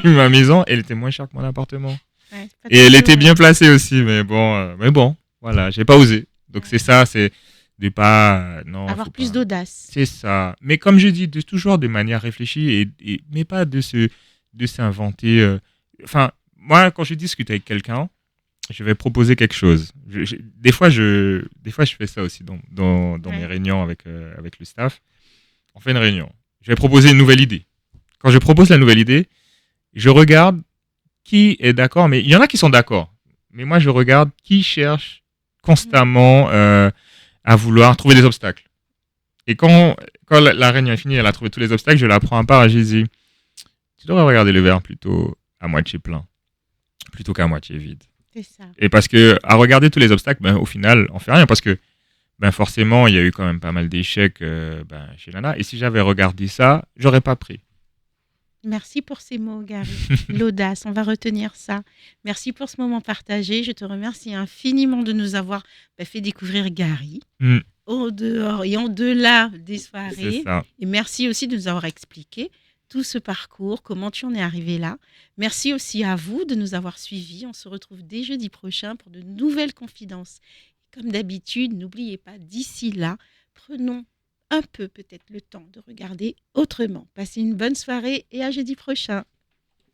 eu ma maison. Elle était moins chère que mon appartement. Ouais, c'est pas Et elle toujours était bien placée aussi, mais bon, voilà, j'ai pas osé. Donc c'est ouais. ça, c'est de pas, non, Avoir faut plus pas. d'audace. C'est ça. Mais comme je dis, toujours de manière réfléchie mais pas de s'inventer. Enfin, moi, quand je discute avec quelqu'un, je vais proposer quelque chose. Des fois, je fais ça aussi dans mes Ouais. réunions avec le staff. On fait une réunion. Je vais proposer une nouvelle idée. Quand je propose la nouvelle idée, je regarde qui est d'accord, mais il y en a qui sont d'accord. Mais moi, je regarde qui cherche Mhm. constamment à vouloir trouver des obstacles. Et quand la réunion est finie, elle a trouvé tous les obstacles, je la prends à part et je lui dis, tu devrais regarder le verre plutôt à moitié plein, plutôt qu'à moitié vide. C'est ça. Et parce que à regarder tous les obstacles, ben, au final, on fait rien parce que ben, forcément, il y a eu quand même pas mal d'échecs ben, chez Lana. Et si j'avais regardé ça, j'aurais pas pris. Merci pour ces mots, Gary. L'audace, on va retenir ça. Merci pour ce moment partagé. Je te remercie infiniment de nous avoir fait découvrir Gary Hmm, au dehors et en delà des c'est soirées. ça. Et merci aussi de nous avoir expliqué tout ce parcours, comment tu en es arrivé là. Merci aussi à vous de nous avoir suivis. On se retrouve dès jeudi prochain pour de nouvelles confidences. Comme d'habitude, n'oubliez pas, d'ici là, prenons un peu peut-être le temps de regarder autrement. Passez une bonne soirée et à jeudi prochain.